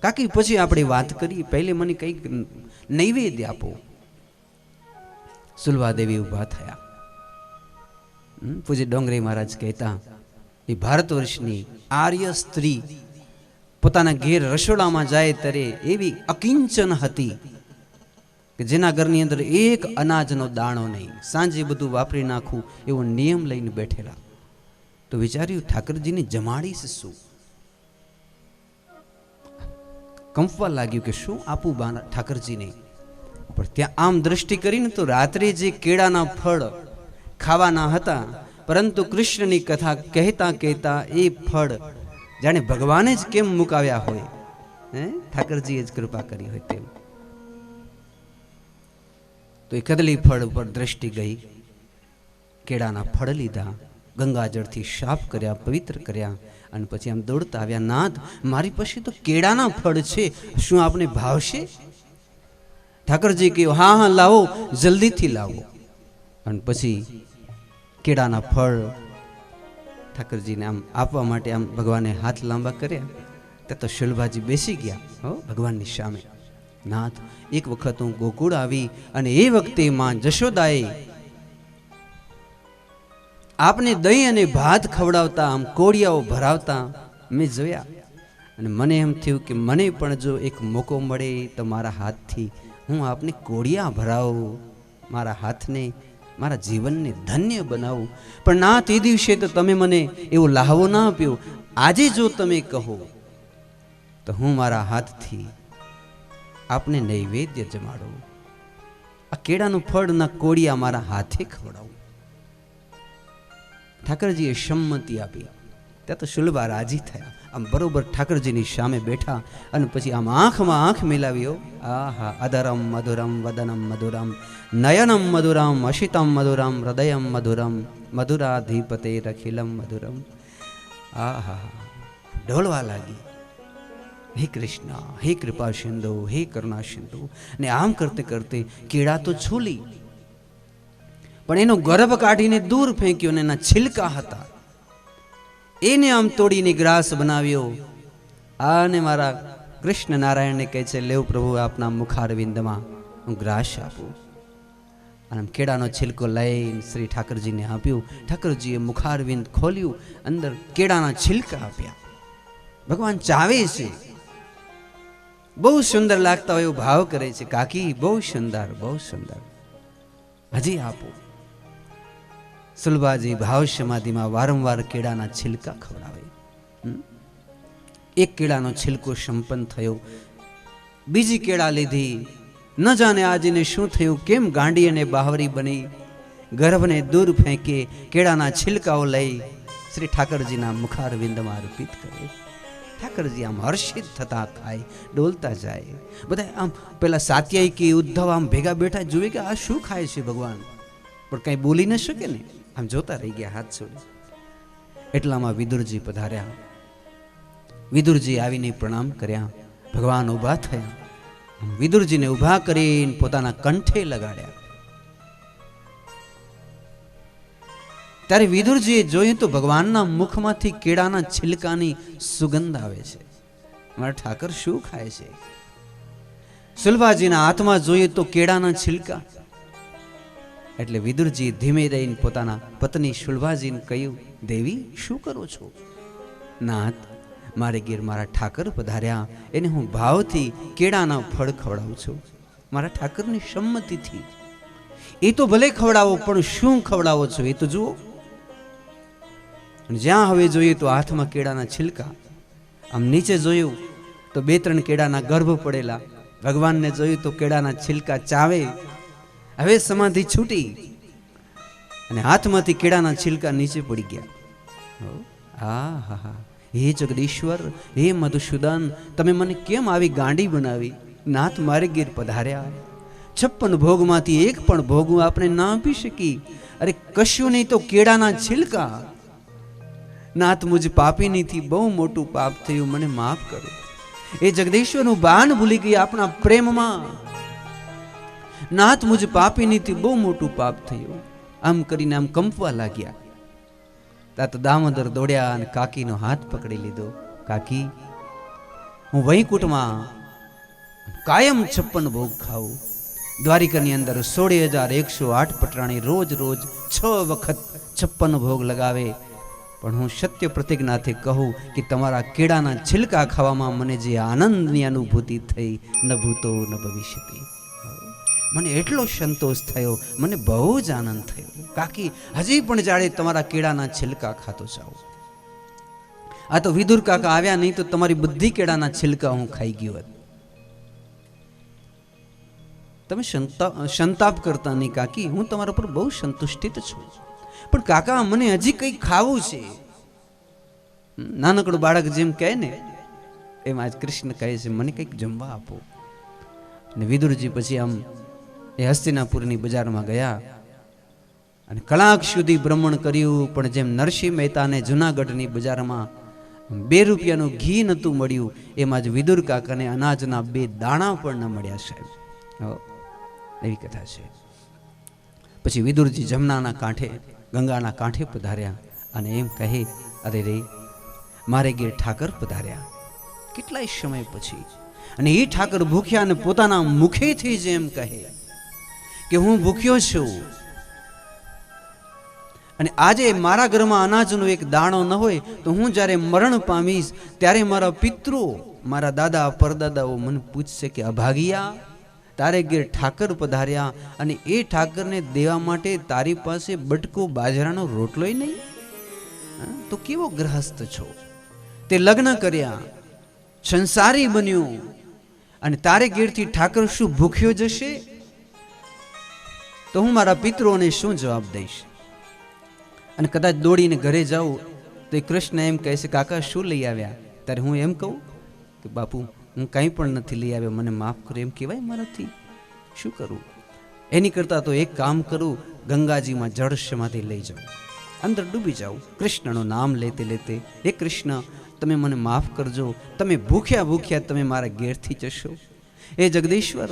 કાકી પછી આપણે વાત કરીએ, પહેલે મને કંઈક નૈવેદ્ય આપો. શુલભા દેવી ઊભા થયા. પૂજ્ય ડોંગરે મહારાજ કહેતા, એ ભારત વર્ષની આર્ય સ્ત્રી પોતાના ઘેર રસોડામાં જાય ત્યારે એવી અકિંચન હતી કે જેના ઘરની અંદર એક અનાજનો દાણો નહીં, સાંજે બધું વાપરી નાખવું એવો નિયમ લઈને બેઠેલા. તો વિચાર્યું ઠાકરજીને જમાડીશ શું? કંપવા લાગ્યું કે શું આપું ઠાકરજીને. પણ ત્યાં આમ દ્રષ્ટિ કરીને તો રાત્રે જે કેળાના ફળ ખાવાના હતા, પરંતુ કૃષ્ણની કથા કહેતા કહેતા એ ફળ જાણે ભગવાને જ કેમ મુકાવ્યા હોય, ઠાકરજીએ જ કૃપા કરી હોય તેમ. તો એ કદલી ફળ ઉપર દ્રષ્ટિ ગઈ, કેળાના ફળ લીધા, ગંગાજળથી સાફ કર્યા, પવિત્ર કર્યા અને પછી આમ દોડતા આવ્યા. નાથ, મારી પાસે તો કેળાના ફળ છે, શું આપને ભાવશે? ઠાકરજી કહ્યું, હા હા લાવો, જલ્દીથી લાવો. અને પછી કેળાના ફળ ઠાકરજીને આમ આપવા માટે આમ ભગવાને હાથ લાંબા કર્યા. ત્યાં તો શુલભાજી બેસી ગયા ભગવાનની સામે. નાથ, એક વખત હું ગોકુળ આવી અને એ વખતે માં જશોદાએ આપને દહીં અને ભાત ખવડાવતા, આમ કોળિયાઓ ભરાવતા મેં જોયા. અને મને એમ થયું કે મને પણ જો એક મોકો મળે તો મારા હાથથી હું આપને કોળિયા ભરાવું, મારા હાથને મારા જીવનને ધન્ય બનાવું. પણ ના, તે દિવસે તો તમે મને એવો લહાવો ના આપ્યો. આજે જો તમે કહો તો હું મારા હાથથી આપને નૈવેદ્ય જમાડું. આ કેળાનું ફળ ના કોડિયા મારા હાથે ખવડાવું. ઠાકરજીએ સંમતિ આપી. ત્યાં તો શુલભા રાજી થયા. આમ બરોબર ઠાકરજીની સામે બેઠા અને પછી આમ આંખમાં આંખ મિલાવ્યો. આહા, અધરમ મધુરમ વદનમ મધુરમ નયનમ મધુરમ અશિતમ મધુરમ હૃદયમ મધુરમ મધુરાધિપતે રખિલમ મધુરમ. આહા, ઢોળવા લાગી. હે કૃષ્ણ, હે કૃપા સિંધુ, હે કરુણા સિંધુ. ને આમ કરતે કરતે કેળા તો છોલી, પણ એનો ગર્ભ કાઢીને દૂર ફેંક્યો ને એના છિલકા હતા એને આમ તોડીને ગ્રાસ બનાવ્યો. અને મારા કૃષ્ણ નારાયણને કહે છે, લેવ પ્રભુ આપના મુખારવિંદમાં હું ગ્રાસ આપું. અને કેળાનો છિલકો લઈને શ્રી ઠાકરજીને આપ્યું. ઠાકરજીએ મુખારવિંદ ખોલ્યું, અંદર કેળાના છિલકા આપ્યા. ભગવાન ચાવે છે, બહુ સુંદર લાગતા હોય એવો ભાવ કરે છે. કાકી બહુ સુંદર, બહુ સુંદર, હજી આપો. સુલભાજી ભાવ સમાધિમાં વારંવાર કેળાના છિલકા ખવડાવે. એક કેળાનો છિલકો સંપન્ન થયો, બીજી કેળા લીધી. ન જાણે આજને શું થયું, કેમ ગાંડી અને બાવરી બની ગર્ભને દૂર ફેંકે કેળાના છિલકાઓ લઈ શ્રી ઠાકરજીના મુખારવિંદમાં અર્પિત કરે. ઠાકરજી આમ હર્ષિત થતા ખાય, ડોલતા જાય. બધા આમ પેલા સાત્યાઈ કે ઉદ્ધવ આમ ભેગા બેઠા જુએ કે આ શું ખાય છે ભગવાન, પણ કઈ બોલી ન શકે ને, આમ જોતા રહી ગયા હાથ છોડી. એટલામાં વિદુરજી પધાર્યા. વિદુરજી આવીને પ્રણામ કર્યા. ભગવાન ઊભા થયા. વિદુરજીને ઊભા કરીને પોતાના કંઠે લગાડ્યા. ત્યારે વિદુરજીએ જોયું તો ભગવાનના મુખમાંથી કેળાના છિલકાની સુગંધ આવે છે. મારા ઠાકર શું ખાય છે? સુલભાજીના હાથમાં જોઈએ તો કેળાના છિલકા. એટલે વિદુરજી ધીમે રહીને પોતાના પત્ની શુલભાજીને કહ્યું, દેવી શું કરો છો? નાથ, મારે ઘેર મારા ઠાકર પધાર્યા, એને હું ભાવથી કેળાના ફળ ખવડાવું છું, મારા ઠાકરની સંમતિથી. એ તો ભલે ખવડાવો, પણ શું ખવડાવો છો એ તો જુઓ. જ્યાં હવે જોઈએ તો હાથમાં કેળાના છિલકા. આમ નીચે જોયું તો 2-3 કેળાના ગર્ભ પડેલા. ભગવાનને જોયું તો કેળાના છિલકા ચાવે. હવે સમાધિ છૂટી અને હાથમાંથી કેળાના છિલકા નીચે પડી ગયા. હા હા હા, હે જગદીશ્વર, હે મધુસૂદન, તમે મને કેમ આવી ગાંડી બનાવી? નાથ, મારે ગીર પધાર્યા. 56 ભોગમાંથી એક પણ ભોગ આપણે ના આપી શકી. અરે કશું નહીં તો કેળાના છિલકા. નાથ, મુજ પાપીનીથી બહુ મોટું પાપ થયું, મને માફ કરો. એ જગદીશ્વરનું બાન ભૂલી ગઈ આપણા પ્રેમમાં. નાથ, મુજ પાપીનીથી બહુ મોટું પાપ થયું. આમ કરીને આમ કંપવા લાગ્યા. તા તો દામોદર દોડ્યા અને કાકીનો હાથ પકડી લીધો. કાકી, હું વૈકુંઠમાં કાયમ 56 ભોગ ખાઉં. દ્વારિકાની અંદર 16,108 પટરાણી રોજ રોજ 6 વખત 56 ભોગ લગાવે. પણ હું સત્ય પ્રતિજ્ઞાથી કહું કે તમારા કેળાના છિલકા ખાવામાં મને જે આનંદની અનુભૂતિ થઈ, ન ભૂતો ન ભવિષ્યતિ. મને એટલો સંતોષ થયો, મને બહુ જ આનંદ થયો. કાકી, હજી પણ જાડે તમારા કેળાના છિલકા ખાતો જાઓ. આ તો વિદુર કાકા આવ્યા નહીં તો તમારી બધી કેળાના છિલકા હું ખાઈ ગયો હોત. તમે સંતાપ કરતા નહીં કાકી, હું તમારા પર બહુ સંતુષ્ટિત છું. પણ કાકા, મને હજી કંઈક ખાવું છે. નાનકડું બાળક જેમ કહે ને એમ આજ કૃષ્ણ કહે છે, મને કંઈક જમવા આપો. અને વિદુરજી પછી આમ એ હસ્તિનાપુરની બજારમાં ગયા અને કલાક સુધી ભ્રમણ કર્યું. પણ જેમ નરસિંહ મહેતાને જુનાગઢની બજારમાં 2 રૂપિયાનું ઘી નહોતું મળ્યું, એમાં જ વિદુર કાકાને અનાજના 2 દાણા પણ ન મળ્યા સાહેબ. એવી કથા છે. પછી વિદુરજી જમનાના કાંઠે, ગંગાના કાંઠે પધાર્યા અને એમ કહે, અરે રે, મારે ઘેર ઠાકર પધાર્યા કેટલાય સમય પછી. અને એ ઠાકર ભૂખ્યા અને પોતાના મુખેથી જ એમ કહે કે હું ભૂખ્યો છું. અને આજે મારા ઘરમાં અનાજનો એક દાણો ન હોય તો હું જ્યારે મરણ પામીશ ત્યારે મારા પિતૃઓ, મારા દાદા પરદાદાઓ મને પૂછશે કે અભાગિયા, તારે ઘેર ઠાકર પધાર્યા અને એ ઠાકરને દેવા માટે તારી પાસે બટકો બાજરાનો રોટલોય નહીં? તો કેવો ગ્રહસ્થ છો? તે લગ્ન કર્યા, સંસારી બન્યો, અને તારે ઘેરથી ઠાકર શું ભૂખ્યો જશે? તો હું મારા પિતૃઓને શું જવાબ દઈશ? અને કદાચ દોડીને ઘરે જાઉં તો એ કૃષ્ણ એમ કહે છે, કાકા શું લઈ આવ્યા? ત્યારે હું એમ કહું કે બાપુ હું કંઈ પણ નથી લઈ આવ્યો, મને માફ કરો, એમ કહેવાય મારાથી? શું કરું? એની કરતાં તો એક કામ કરું, ગંગાજીમાં જળ સમાધિ લઈ જાઉં, અંદર ડૂબી જાઉં, કૃષ્ણનું નામ લેતે લેતે, હે કૃષ્ણ તમે મને માફ કરજો, તમે ભૂખ્યા ભૂખ્યા તમે મારા ઘેરથી જશો. એ જગદીશ્વર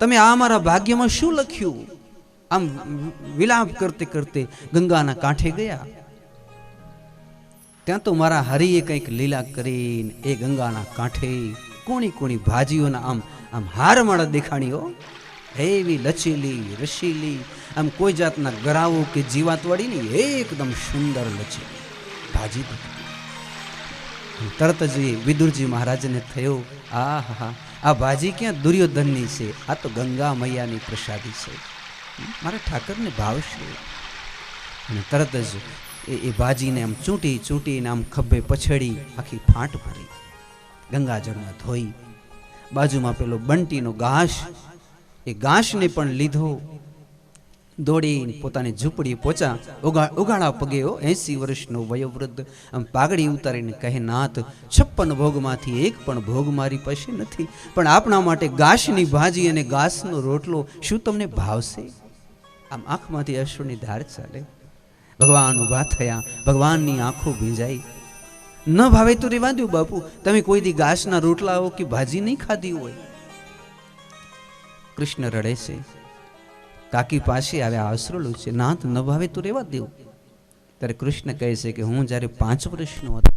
તમે આ મારા ભાગ્યમાં શું લખ્યું? આમ વિલાપ કરતે કરતે ગંગાના કાંઠે ગયા. ત્યાં તો મારા હરિએ કંઈક લીલા કરીને એ ગંગાના કાંઠે કોણી કોણી ભાજીઓના આમ આમ હારમાળા દેખાણીઓ, એવી લચેલી રસીલી, આમ કોઈ જાતના ગરાવો કે જીવાતવાળી નહીં, એકદમ સુંદર લચેલી ભાજી દેખાણી. તરત જ વિદુરજી મહારાજને થયો, આ હા, આ ભાજી ક્યાં દુર્યોધનની છે, આ તો ગંગા મૈયાની પ્રસાદી છે, મારા ઠાકરને ભાવશે. અને તરત જ એ ભાજીને આમ ચૂંટીને આમ ખભે પછડી આખી ફાંટ ભરી, ગંગાજળમાં ધોઈ, બાજુમાં પેલો બંટીનો ઘાસ, એ ઘાસને પણ લીધો, દોડીને પોતાની ઝૂંપડી પહોંચા. ઉગાડા પગે 80 વર્ષનો વયોવૃદ્ધ આમ પાઘડી ઉતારીને કહે, નાથ 56 ભોગમાંથી એક પણ ભોગ મારી પાસે નથી, પણ આપણા માટે ઘાસની ભાજી અને ઘાસનો રોટલો શું તમને ભાવશે? આમ આંખમાંથી અશ્રુની ધાર ચાલે. ભગવાન ઊભા થયા, ભગવાનની આંખો ભીંજાઈ. ન ભાવે તો રેવા દો બાપુ, તમે કોઈ દી ઘાસના રોટલાઓ કે ભાજી નહીં ખાધી હોય. કૃષ્ણ રડે છે, કાકી પાસે આવ્યા, આશરો છે, નાથ ન ભાવે તો રેવા દેવું. ત્યારે કૃષ્ણ કહે છે કે હું જ્યારે 5 વર્ષનો હતો